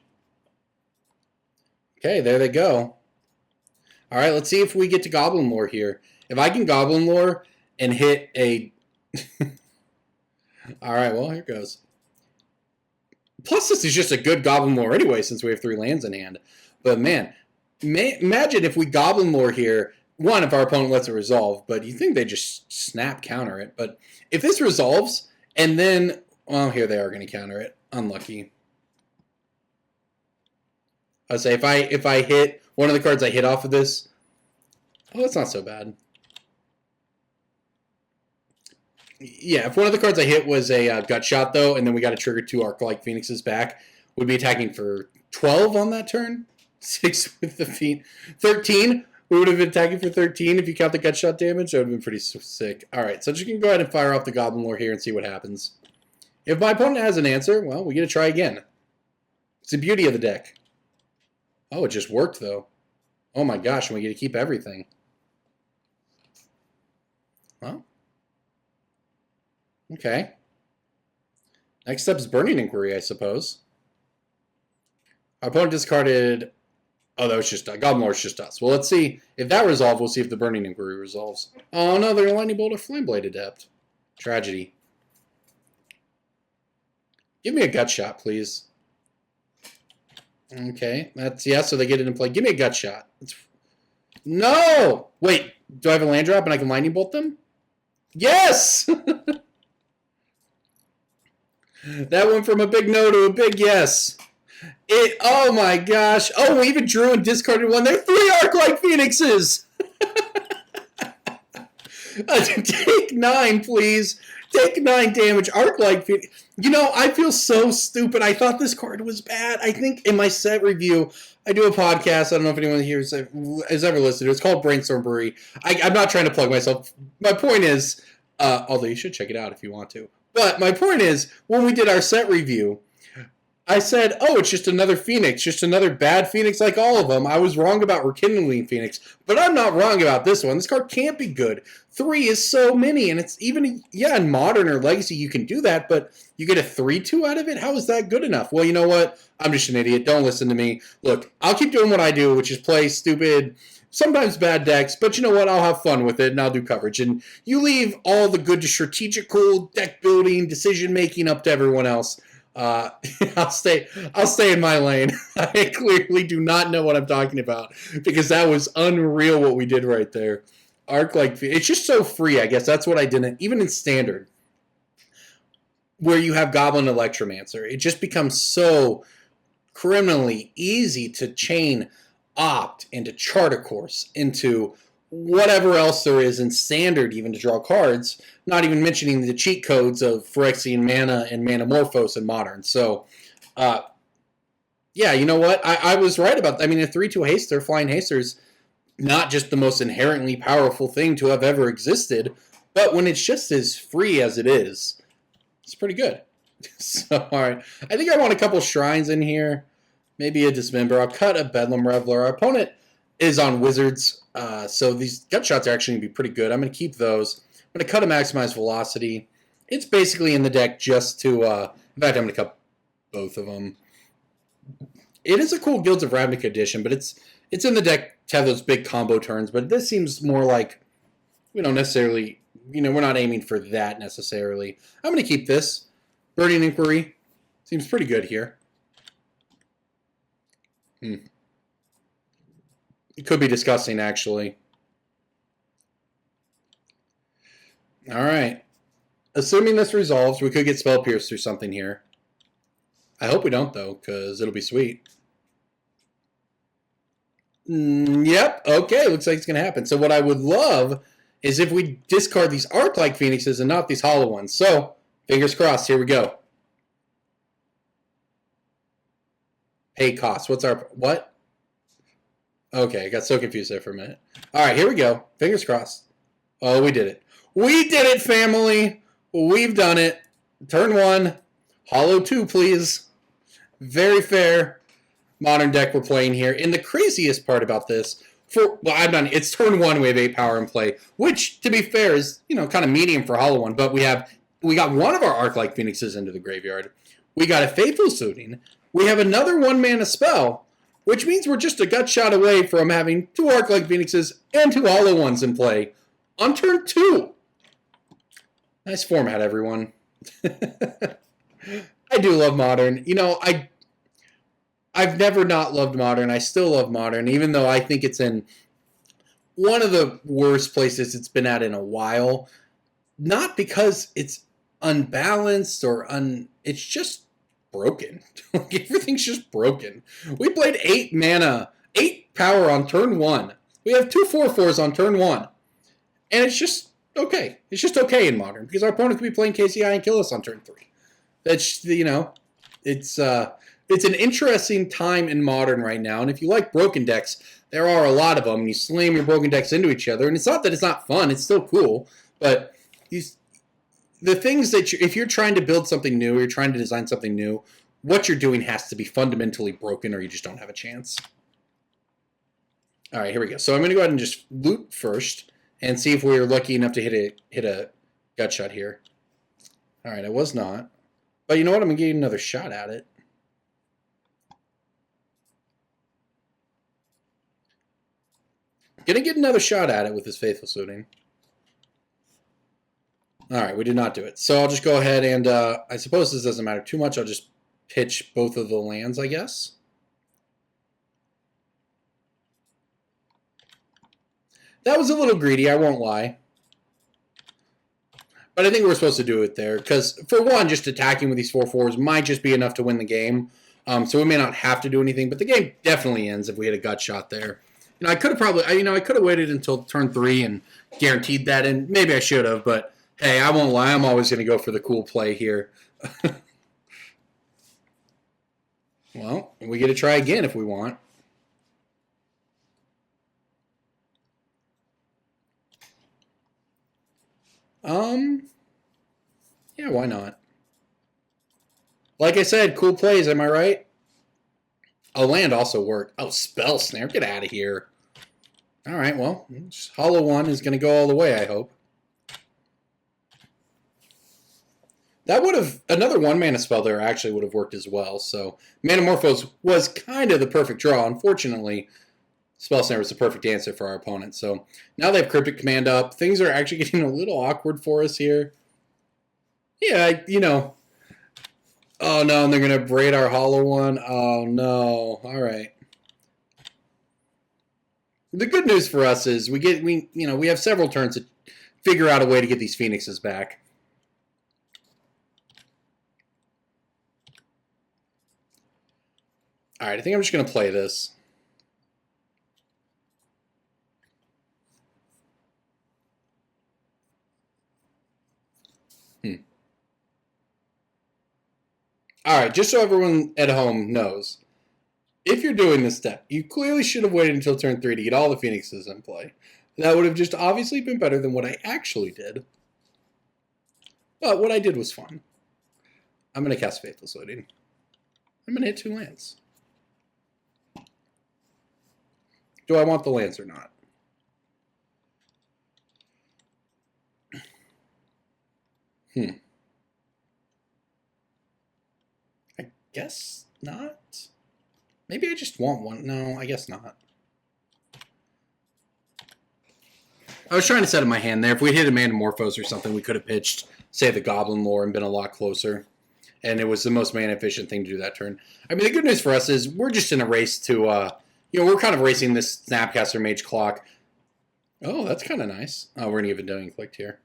Okay, there they go. All right, let's see if we get to Goblin Lore here. If I can Goblin Lore and hit a... All right, well, here goes. Plus, this is just a good Goblin Lore anyway, since we have 3 lands in hand. But man, imagine if we Goblin Lore here. One, if our opponent lets it resolve, but you think they just snap counter it. But if this resolves, and then... Well, here they are going to counter it. Unlucky. I'll say if I hit one of the cards I hit off of this, oh, it's not so bad. Yeah, if one of the cards I hit was a gut shot though, and then we got to trigger 2 Arclight Phoenixes back, we'd be attacking for 12 on that turn. 6 with the feet. 13. We would have been attacking for 13 if you count the gut shot damage. That would have been pretty sick. All right, so just can go ahead and fire off the Goblin Lore here and see what happens. If my opponent has an answer, well, we get to try again. It's the beauty of the deck. Oh, it just worked, though. Oh my gosh, and we get to keep everything. Well. Okay. Next up is Burning Inquiry, I suppose. Our opponent discarded... Oh, that was just... Goblin Lore is just us. Well, let's see. If that resolves, we'll see if the Burning Inquiry resolves. Oh no, they're a Lightning Bolt or Flame Blade Adept. Tragedy. Give me a gut shot, please. Okay, that's... Yeah, so they get it in play. Give me a gut shot. No! Wait, do I have a land drop and I can Lightning Bolt them? Yes! That went from a big no to a big yes. Oh my gosh. Oh, we even drew and discarded one. There are 3 Arclight Phoenixes. Take 9, please. Take 9 damage. Arclight Phoenix. You know, I feel so stupid. I thought this card was bad. I think in my set review, I do a podcast. I don't know if anyone here has ever listened to it. It's called Brainstorm Brewery. I'm not trying to plug myself. My point is, although you should check it out if you want to. But my point is, when we did our set review, I said, oh, it's just another Phoenix, just another bad Phoenix like all of them. I was wrong about Rekindling Phoenix, but I'm not wrong about this one. This card can't be good. 3 is so many, and it's even, yeah, in Modern or Legacy you can do that, but you get a 3/2 out of it? How is that good enough? Well, you know what? I'm just an idiot. Don't listen to me. Look, I'll keep doing what I do, which is play stupid, sometimes bad decks, but you know what? I'll have fun with it, and I'll do coverage. And you leave all the good strategical deck building, decision making up to everyone else. I'll stay in my lane. I clearly do not know what I'm talking about because that was unreal what we did right there. Arclight, it's just so free, I guess. That's what I didn't, even in Standard, where you have Goblin Electromancer, it just becomes so criminally easy to chain Opt into Chart a Course, into whatever else there is in Standard even to draw cards, not even mentioning the cheat codes of Phyrexian Mana and Manamorphose in Modern. So, yeah, you know what? I was right about that. I mean, a 3/2 Haster, Flying Haster's not just the most inherently powerful thing to have ever existed, but when it's just as free as it is, it's pretty good. So, all right. I think I want a couple Shrines in here. Maybe a Dismember. I'll cut a Bedlam Reveler. Our opponent is on Wizards, so these gut shots are actually going to be pretty good. I'm going to keep those. I'm going to cut a Maximize Velocity. It's basically in the deck just to... in fact, I'm going to cut both of them. It is a cool Guilds of Ravnica edition, but it's in the deck to have those big combo turns, but this seems more like we don't necessarily... You know, we're not aiming for that necessarily. I'm going to keep this. Burning Inquiry. Seems pretty good here. It could be disgusting, actually. All right. Assuming this resolves, we could get Spell Pierce through something here. I hope we don't, though, because it'll be sweet. Yep. Okay. Looks like it's going to happen. So what I would love is if we discard these Arclight Phoenixes and not these hollow ones. So, fingers crossed. Here we go. Pay cost. What's our... What? Okay. I got so confused there for a minute. All right. Here we go. Fingers crossed. Oh, we did it. We did it, family. We've done it. Turn 1. Hollow 2, please. Very fair. Modern deck we're playing here. And the craziest part about this, it's turn 1, we have 8 power in play, which, to be fair, is, kind of medium for Hollow 1, but we got one of our Arclight Phoenixes into the graveyard. We got a Faithless Looting. We have another 1-mana spell, which means we're just a gut shot away from having 2 Arclight Phoenixes and 2 Hollow 1s in play on turn 2. Nice format, everyone. I do love Modern. I've never not loved Modern. I still love Modern, even though I think it's in one of the worst places it's been at in a while. Not because it's unbalanced it's just broken. Everything's just broken. We played 8 mana, 8 power on turn 1. We have 2 4/4s on turn 1. And it's just okay. It's just okay in Modern because our opponent could be playing KCI and kill us on turn 3. That's, it's an interesting time in Modern right now, and if you like broken decks, there are a lot of them, and you slam your broken decks into each other, and it's not that it's not fun, it's still cool, but the things that if you're trying to build something new, or you're trying to design something new, what you're doing has to be fundamentally broken, or you just don't have a chance. All right, here we go. So I'm going to go ahead and just loot first, and see if we're lucky enough to hit a gut shot here. All right, I was not. But you know what? I'm going to get another shot at it. Going to get another shot at it with this Faithless Looting. All right, we did not do it. So I'll just go ahead and, I suppose this doesn't matter too much. I'll just pitch both of the lands, I guess. That was a little greedy, I won't lie. But I think we're supposed to do it there. Because, for one, just attacking with these 4/4s might just be enough to win the game. So we may not have to do anything. But the game definitely ends if we hit a gut shot there. I could have probably, I could have waited until turn 3 and guaranteed that. And maybe I should have. But, hey, I won't lie. I'm always going to go for the cool play here. Well, we get to try again if we want. Yeah, why not? Like I said, cool plays, am I right? Oh, land also worked. Oh, Spell Snare, get out of here. All right, well, Hollow 1 is going to go all the way, I hope. That would have, another 1-mana spell there actually would have worked as well. So, Manamorphose was kind of the perfect draw. Unfortunately, Spell Snare was the perfect answer for our opponent. So, now they have Cryptic Command up. Things are actually getting a little awkward for us here. Yeah, Oh, no, and they're going to braid our Hollow 1. Oh, no. All right. The good news for us is we have several turns to figure out a way to get these Phoenixes back. All right, I think I'm just going to play this. All right, just so everyone at home knows, if you're doing this step, you clearly should have waited until turn 3 to get all the Phoenixes in play. That would have just obviously been better than what I actually did. But what I did was fun. I'm going to cast Faithless Looting. I'm going to hit 2 lands. Do I want the lands or not? I guess not. Maybe I just want one. No, I guess not. I was trying to set up my hand there. If we hit a Manamorphose or something, we could have pitched, say, the Goblin Lore and been a lot closer. And it was the most mana-efficient thing to do that turn. I mean, the good news for us is we're just in a race to, we're kind of racing this Snapcaster Mage clock. Oh, that's kind of nice. Oh, we're going to give it Doing Clicked here.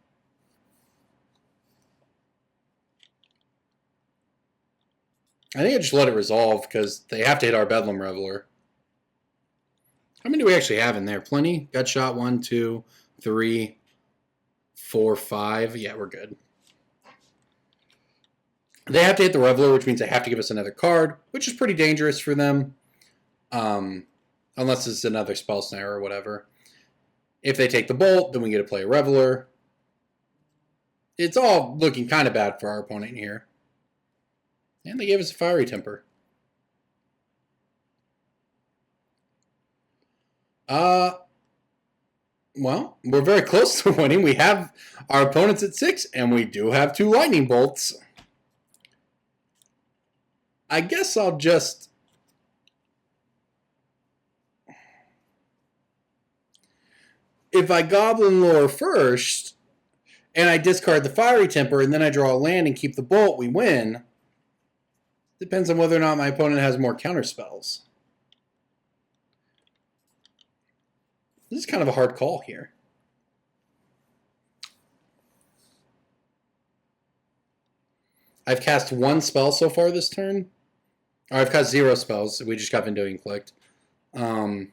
I think I just let it resolve because they have to hit our Bedlam Reveler. How many do we actually have in there? Plenty. Gut shot 1, 2, 3, 4, 5. Yeah, we're good. They have to hit the Reveler, which means they have to give us another card, which is pretty dangerous for them. Unless it's another Spell Snare or whatever. If they take the Bolt, then we get to play a Reveler. It's all looking kind of bad for our opponent here. And they gave us a Fiery Temper. Well, we're very close to winning. We have our opponents at 6, and we do have 2 Lightning Bolts. I guess I'll just... If I Goblin Lore first, and I discard the Fiery Temper, and then I draw a land and keep the Bolt, we win. Depends on whether or not my opponent has more counterspells. This is kind of a hard call here. I've cast 1 spell so far this turn. Or I've cast 0 spells. We just got Vindowing clicked. I'm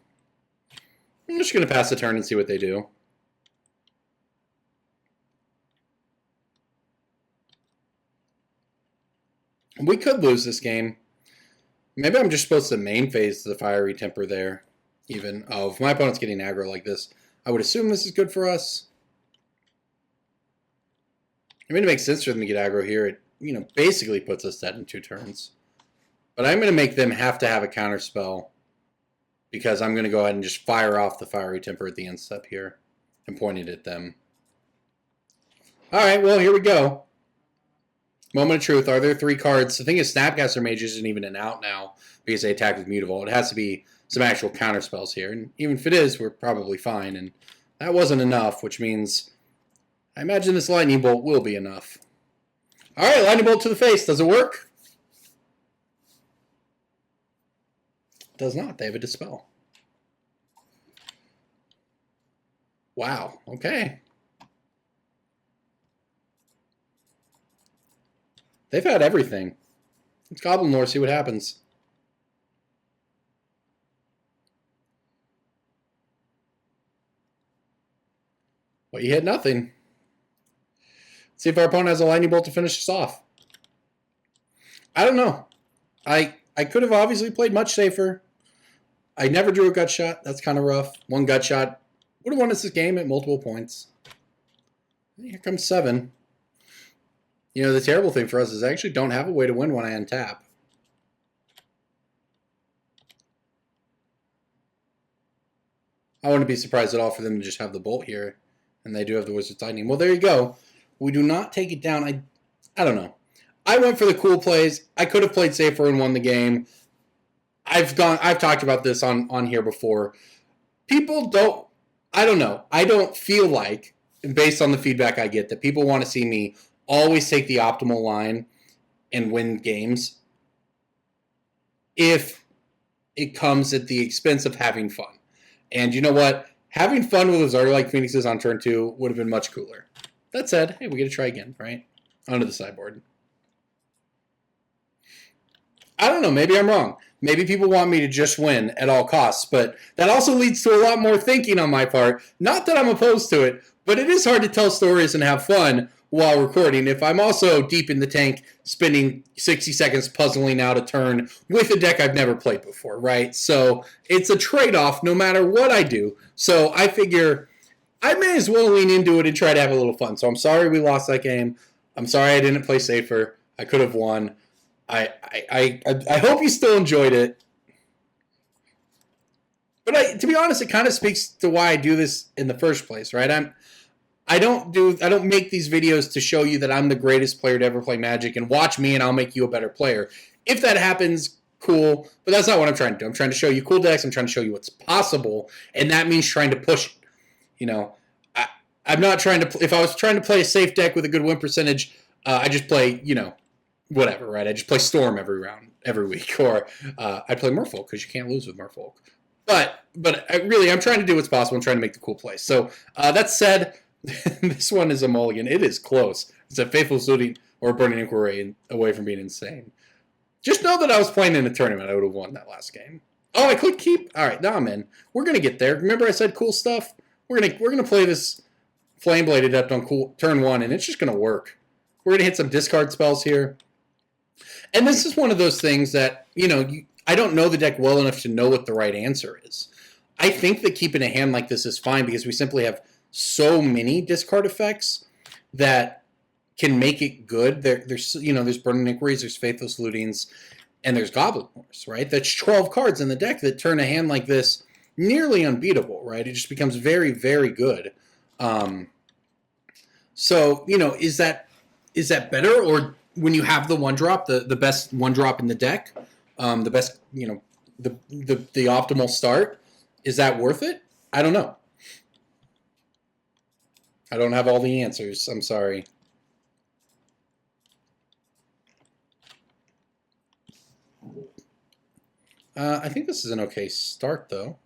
just going to pass the turn and see what they do. We could lose this game. Maybe I'm just supposed to main phase the Fiery Temper there. Even. Oh, if my opponent's getting aggro like this, I would assume this is good for us. I mean, it makes sense for them to get aggro here. It, basically puts us dead in 2 turns. But I'm going to make them have to have a counter spell because I'm going to go ahead and just fire off the Fiery Temper at the end step here and point it at them. All right, well, here we go. Moment of truth. Are there 3 cards? The thing is, Snapcaster Mage isn't even an out now because they attack with Mutavault. It has to be some actual counter spells here. And even if it is, we're probably fine. And that wasn't enough, which means I imagine this Lightning Bolt will be enough. All right, Lightning Bolt to the face. Does it work? It does not. They have a Dispel. Wow. Okay. They've had everything. Let's Goblin Lore, see what happens. Well, you hit nothing. Let's see if our opponent has a Lightning Bolt to finish us off. I don't know. I could have obviously played much safer. I never drew a Gut Shot. That's kind of rough. 1 Gut Shot would have won us this game at multiple points. Here comes 7. The terrible thing for us is I actually don't have a way to win when I untap. I wouldn't be surprised at all for them to just have the Bolt here. And they do have the Wizard's Lightning. Well, there you go. We do not take it down. I don't know. I went for the cool plays. I could have played safer and won the game. I've talked about this on here before. People don't, I don't know. I don't feel like, based on the feedback I get, that people want to see me always take the optimal line and win games if it comes at the expense of having fun. And you know what? Having fun with those Arclight Phoenixes on turn 2 would have been much cooler. That said, hey, we get to try again, right? Onto the sideboard. I don't know. Maybe I'm wrong. Maybe people want me to just win at all costs, but that also leads to a lot more thinking on my part. Not that I'm opposed to it, but it is hard to tell stories and have fun while recording if I'm also deep in the tank spending 60 seconds puzzling out a turn with a deck I've never played before, right? So it's a trade-off no matter what I do. So I figure I may as well lean into it and try to have a little fun. So I'm sorry we lost that game. I'm sorry I didn't play safer. I could have won. I hope you still enjoyed it. But to be honest, it kind of speaks to why I do this in the first place, right? I don't make these videos to show you that I'm the greatest player to ever play Magic and watch me and I'll make you a better player. If that happens, cool. But that's not what I'm trying to do. I'm trying to show you cool decks. I'm trying to show you what's possible, and that means trying to push it. I'm not trying to. If I was trying to play a safe deck with a good win percentage, I just play whatever, right? I just play Storm every round, every week, or I play Merfolk because you can't lose with Merfolk. But I'm trying to do what's possible. I'm trying to make the cool play. So that said, this one is a mulligan. It is close. It's a Faithless Looting or Burning Inquiry away from being insane. Just know that I was playing in a tournament. I would have won that last game. Oh, I clicked keep? All right, now I'm in. We're going to get there. Remember I said cool stuff? We're gonna play this Flame-Blade Adept on turn 1, and it's just going to work. We're going to hit some discard spells here. And this is one of those things that, I don't know the deck well enough to know what the right answer is. I think that keeping a hand like this is fine because we simply have so many discard effects that can make it good. There's Burning Inquiries, there's Faithless Lootings, and there's Goblin Lores, right? That's 12 cards in the deck that turn a hand like this nearly unbeatable, right? It just becomes very, very good. So, is that better, or when you have the 1-drop, the best 1-drop in the deck, the best, the optimal start, is that worth it? I don't know. I don't have all the answers. I'm sorry. I think this is an okay start, though.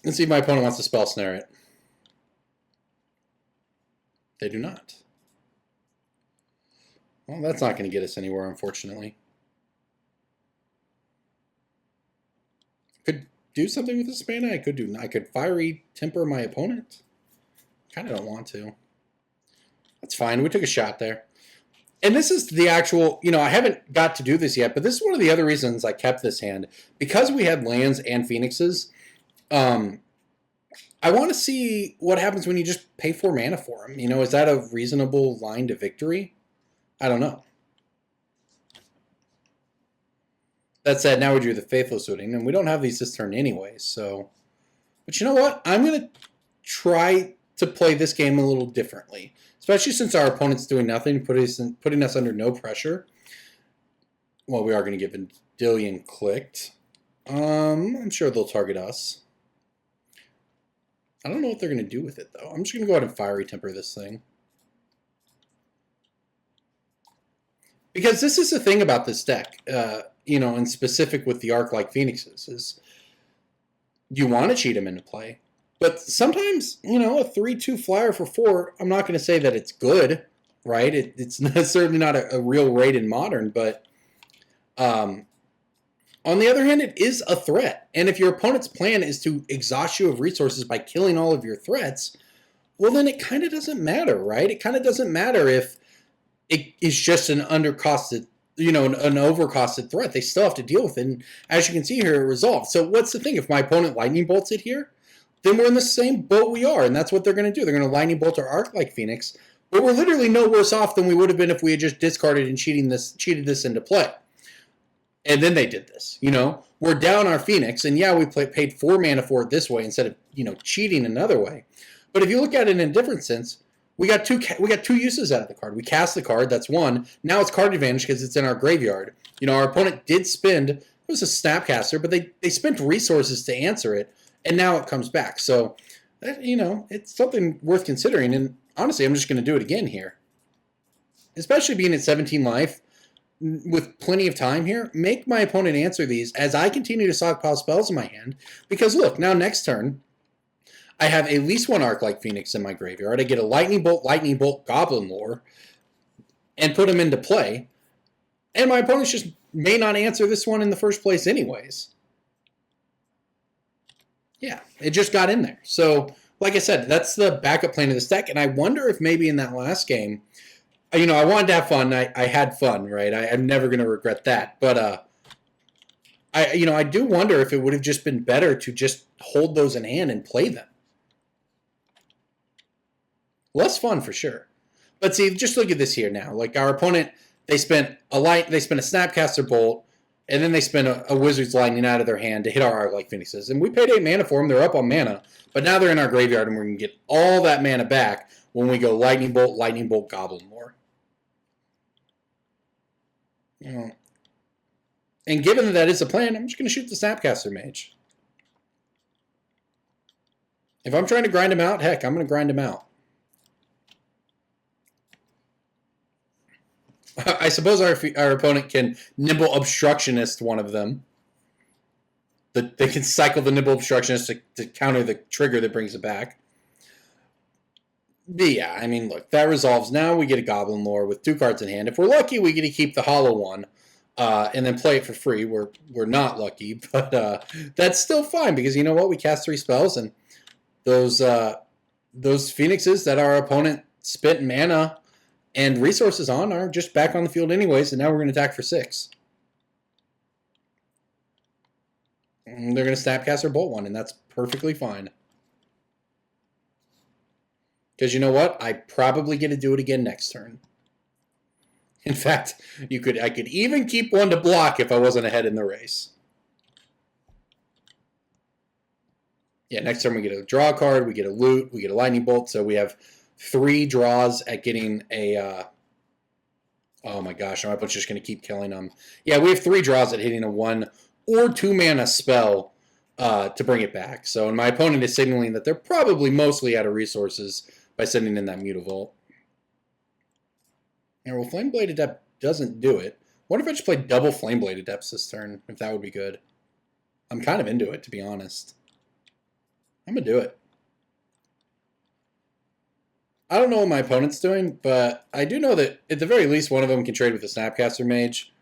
Let's see if my opponent wants to spell snare it. They do not. Well, that's not going to get us anywhere, unfortunately. Could do something with this mana. I could Fiery Temper my opponent. Kind of don't want to. That's fine. We took a shot there. And this is the actual, I haven't got to do this yet, but this is one of the other reasons I kept this hand. Because we had lands and Phoenixes, I want to see what happens when you just pay 4 mana for them. Is that a reasonable line to victory? I don't know. That said, now we drew the Faithless Looting, and we don't have these this turn anyways, so... But you know what? I'm going to try to play this game a little differently. Especially since our opponent's doing nothing, putting us under no pressure. Well, we are going to get Vendilion clicked. I'm sure they'll target us. I don't know what they're going to do with it, though. I'm just going to go ahead and Fiery Temper this thing. Because this is the thing about this deck, in specific with the Arclight Phoenixes, is you want to cheat them into play. But sometimes, a 3/2 flyer for 4, I'm not going to say that it's good, right? It's certainly not a real raid in Modern, but on the other hand, it is a threat. And if your opponent's plan is to exhaust you of resources by killing all of your threats, well, then it kind of doesn't matter, right? It kind of doesn't matter if it is just an undercosted, an overcosted threat. They still have to deal with it. And as you can see here, it resolved. So what's the thing? If my opponent lightning bolts it here, then we're in the same boat we are, and that's what they're going to do. They're going to lightning bolt our Arclight Phoenix, but we're literally no worse off than we would have been if we had just discarded and cheated this into play. And then they did this. We're down our Phoenix, and yeah, we paid 4 mana for it this way instead of cheating another way. But if you look at it in a different sense, we got two uses out of the card. We cast the card, that's one. Now it's card advantage because it's in our graveyard. Our opponent did spend, it was a Snapcaster, but they spent resources to answer it. And now it comes back. So, it's something worth considering. And honestly, I'm just going to do it again here. Especially being at 17 life, with plenty of time here, make my opponent answer these as I continue to stockpile spells in my hand. Because look, now next turn, I have at least 1 Arclight Phoenix in my graveyard. I get a Lightning Bolt, Goblin Lore, and put them into play. And my opponent just may not answer this one in the first place anyways. Yeah, it just got in there. So, like I said, that's the backup plan of this deck, and I wonder if maybe in that last game, I wanted to have fun. I had fun, right? I'm never going to regret that. But I do wonder if it would have just been better to just hold those in hand and play them. Less fun for sure. But see, just look at this here now. Like our opponent, they spent a Snapcaster Bolt. And then they spend a Wizard's Lightning out of their hand to hit our Arclight Phoenixes. And we paid 8 mana for them. They're up on mana. But now they're in our graveyard, and we're going to get all that mana back when we go Lightning Bolt, Goblin Lore. And given that that is the plan, I'm just going to shoot the Snapcaster Mage. If I'm trying to grind him out, heck, I'm going to grind him out. I suppose our opponent can Nimble Obstructionist one of them. They can cycle the Nimble Obstructionist to counter the trigger that brings it back. Yeah, I mean, look, that resolves. Now we get a Goblin Lore with 2 cards in hand. If we're lucky, we get to keep the hollow one and then play it for free. We're not lucky, but that's still fine because you know what? We cast 3 spells, and those Phoenixes that our opponent spent mana and resources on are just back on the field anyways, and now we're going to attack for 6. And they're going to Snapcaster Bolt 1, and that's perfectly fine. Because you know what? I probably get to do it again next turn. In fact, I could even keep one to block if I wasn't ahead in the race. Yeah, next turn we get a draw card, we get a loot, we get a lightning bolt, so we have 3 draws at getting a... oh my gosh, my opponent's just going to keep killing them. Yeah, we have 3 draws at hitting a 1 or 2 mana spell to bring it back. So, and my opponent is signaling that they're probably mostly out of resources by sending in that Mutavault. And well, Flameblade Adept doesn't do it. What if I just played double Flameblade Adepts this turn? If that would be good. I'm kind of into it, to be honest. I'm going to do it. I don't know what my opponent's doing, but I do know that at the very least one of them can trade with the Snapcaster Mage.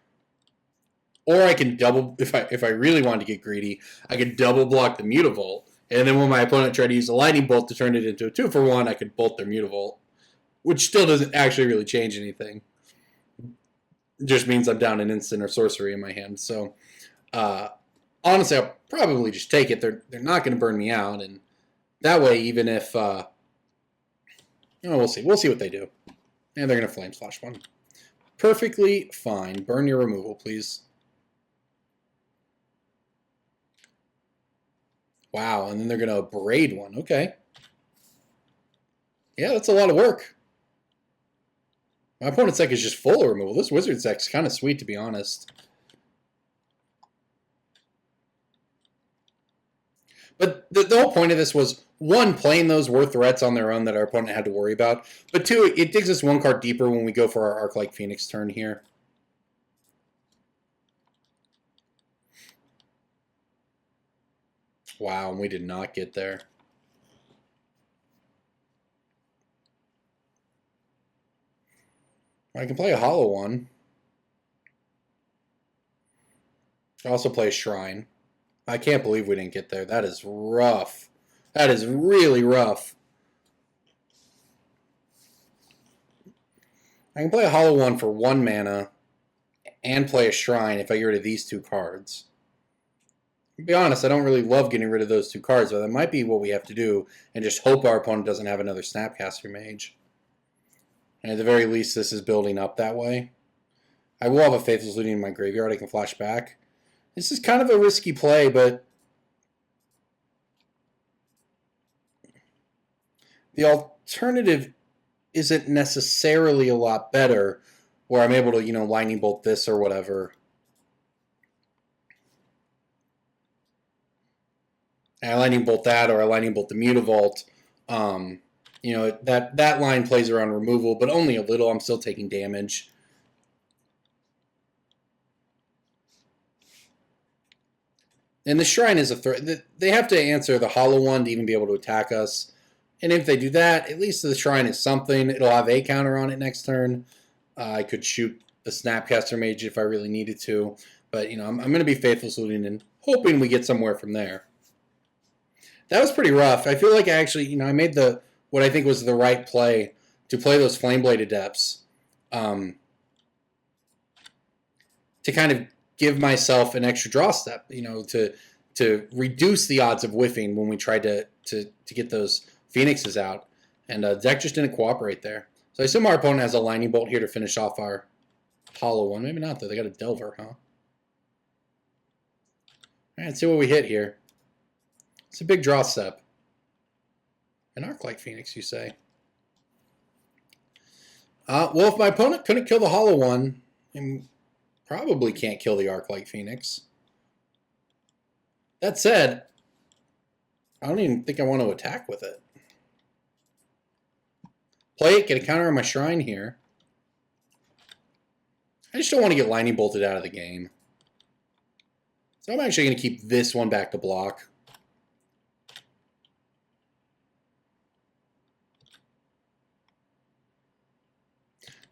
Or I can double, if I really wanted to get greedy, I could double block the Mutavault. And then when my opponent tried to use a Lightning Bolt to turn it into a 2-for-1, I could bolt their Mutavault. Which still doesn't actually really change anything. It just means I'm down an instant or sorcery in my hand. So, honestly, I'll probably just take it. They're not going to burn me out. And that way, even if... we'll see. We'll see what they do. And they're going to Flame Slash 1. Perfectly fine. Burn your removal, please. Wow, and then they're going to Abrade 1. Okay. Yeah, that's a lot of work. My opponent's deck is just full of removal. This Wizard's deck's kind of sweet, to be honest. But the whole point of this was, 1, playing those were threats on their own that our opponent had to worry about. But 2, it digs us 1 card deeper when we go for our Arclight Phoenix turn here. Wow, and we did not get there. I can play a hollow one. I also play a Shrine. I can't believe we didn't get there. That is rough. That is really rough. I can play a hollow one for 1 mana and play a Shrine if I get rid of these 2 cards. To be honest, I don't really love getting rid of those 2 cards, but that might be what we have to do and just hope our opponent doesn't have another Snapcaster Mage. And at the very least, this is building up that way. I will have a Faithless Looting in my graveyard. I can flash back. This is kind of a risky play, but the alternative isn't necessarily a lot better, where I'm able to, Lightning Bolt this or whatever. And I Lightning Bolt that, or I Lightning Bolt the Mutavault. That line plays around removal, but only a little. I'm still taking damage. And the Shrine is a threat. They have to answer the hollow one to even be able to attack us. And if they do that, at least the Shrine is something. It'll have a counter on it next turn. I could shoot the Snapcaster Mage if I really needed to. But, I'm going to be Faithless Looting and hoping we get somewhere from there. That was pretty rough. I feel like I actually, I made what I think was the right play to play those Flameblade Adepts. To kind of give myself an extra draw step, to reduce the odds of whiffing when we tried to get those Phoenixes out. And the deck just didn't cooperate there. So I assume our opponent has a Lightning Bolt here to finish off our hollow one. Maybe not, though. They got a Delver, huh? All right, let's see what we hit here. It's a big draw step. An Arclight Phoenix, you say? Well, if my opponent couldn't kill the hollow one, and probably can't kill the Arclight Phoenix. That said, I don't even think I want to attack with it. Play it, get a counter on my Shrine here. I just don't want to get Lightning Bolted out of the game. So I'm actually going to keep this one back to block.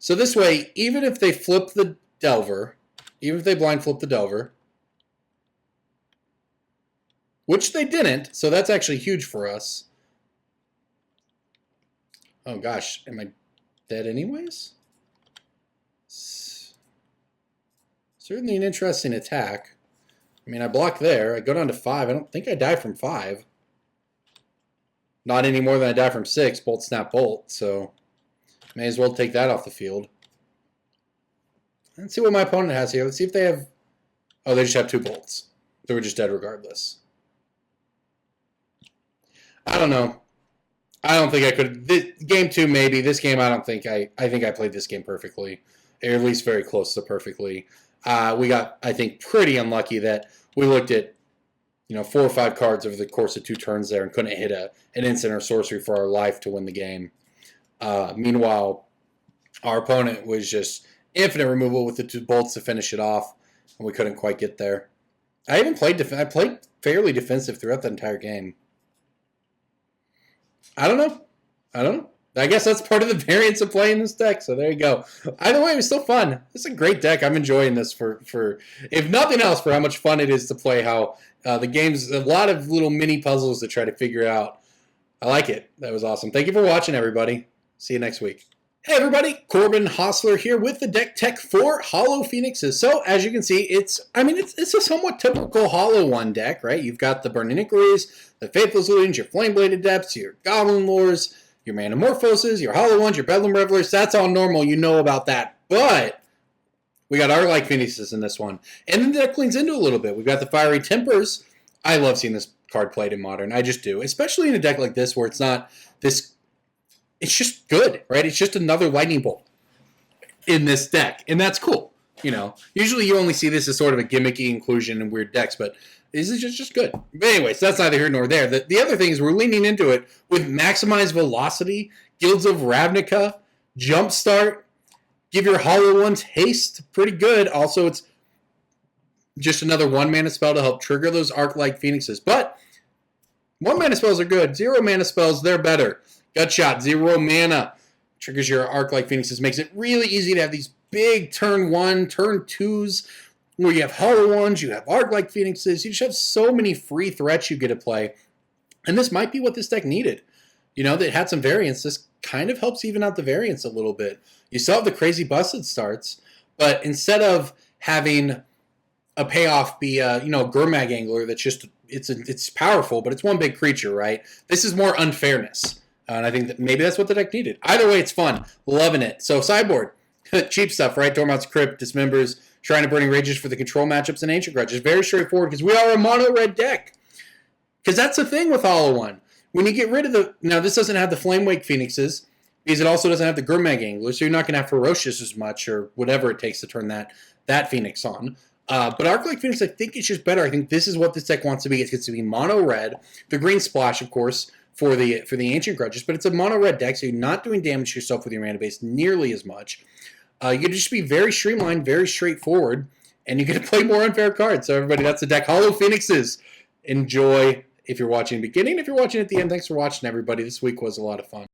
So this way, even if they flip the Delver, even if they blind flip the Delver, which they didn't, so that's actually huge for us. Oh gosh, am I dead anyways? Certainly an interesting attack. I mean, I block there. I go down to 5. I don't think I die from 5. Not any more than I die from 6. Bolt, snap, bolt. So may as well take that off the field. Let's see what my opponent has here. Let's see if they have... Oh, they just have 2 bolts. So we're just dead regardless. I don't know. I don't think I could... Game 2, maybe. This game, I don't think I think I played this game perfectly. Or at least very close to perfectly. We got, I think, pretty unlucky that we looked at, 4 or 5 cards over the course of 2 turns there and couldn't hit an instant or sorcery for our life to win the game. Meanwhile, our opponent was just infinite removal with the 2 bolts to finish it off, and we couldn't quite get there. I played fairly defensive throughout the entire game. I don't know. I guess that's part of the variance of playing this deck, so there you go. Either way, it was still fun. It's a great deck. I'm enjoying this for if nothing else, for how much fun it is to play, how the game's a lot of little mini puzzles to try to figure out. I like it. That was awesome. Thank you for watching, everybody. See you next week. Hey everybody, Corbin Hostler here with the deck tech for Hollow Phoenixes. So as you can see, it's a somewhat typical Hollow 1 deck, right? You've got the Burning Inquiries, the Faithless Looting, your Flame-Blade Adepts, your Goblin Lores, your Manamorphoses, your Hollow Ones, your Bedlam Revelers. That's all normal. You know about that. But we got Arclight Phoenixes in this one. And then the deck leans into a little bit. We've got the Fiery Tempers. I love seeing this card played in Modern. I just do. Especially in a deck like this where it's not this... It's just good, right? It's just another Lightning Bolt in this deck. And that's cool. Usually you only see this as sort of a gimmicky inclusion in weird decks, but this is just good. But anyways, that's neither here nor there. The other thing is we're leaning into it with Maximized Velocity, Guilds of Ravnica, Jumpstart, give your Hollow Ones haste. Pretty good. Also, it's just another 1-mana spell to help trigger those Arclight Phoenixes. But 1-mana spells are good. 0-mana spells, they're better. Gut Shot, 0 mana. Triggers your Arclight Phoenixes. Makes it really easy to have these big turn 1, turn 2s, where you have Hollow Ones, you have Arclight Phoenixes. You just have so many free threats you get to play. And this might be what this deck needed. That had some variance. This kind of helps even out the variance a little bit. You still have the crazy busted starts, but instead of having a payoff be a Gurmag Angler that's just, it's powerful, but it's one big creature, right? This is more unfairness. And I think that maybe that's what the deck needed. Either way, it's fun. Loving it. So sideboard, cheap stuff, right? Dormont's Crypt, Dismembers, Shrine of Burning Rages for the control matchups, and Ancient Grudges. Very straightforward because we are a mono-red deck. Because that's the thing with Hollow 1. When you get rid of the... Now, this doesn't have the Flamewake Phoenixes because it also doesn't have the Gurmag Angler, so you're not going to have Ferocious as much or whatever it takes to turn that Phoenix on. But Arclight Phoenix, I think it's just better. I think this is what this deck wants to be. It gets to be mono-red. The green splash, of course, for the Ancient Grudges, but it's a mono-red deck, so you're not doing damage to yourself with your mana base nearly as much. You can just be very streamlined, very straightforward, and you get to play more unfair cards. So everybody, that's the deck. Hollow Phoenixes. Enjoy if you're watching the beginning. If you're watching at the end, thanks for watching, everybody. This week was a lot of fun.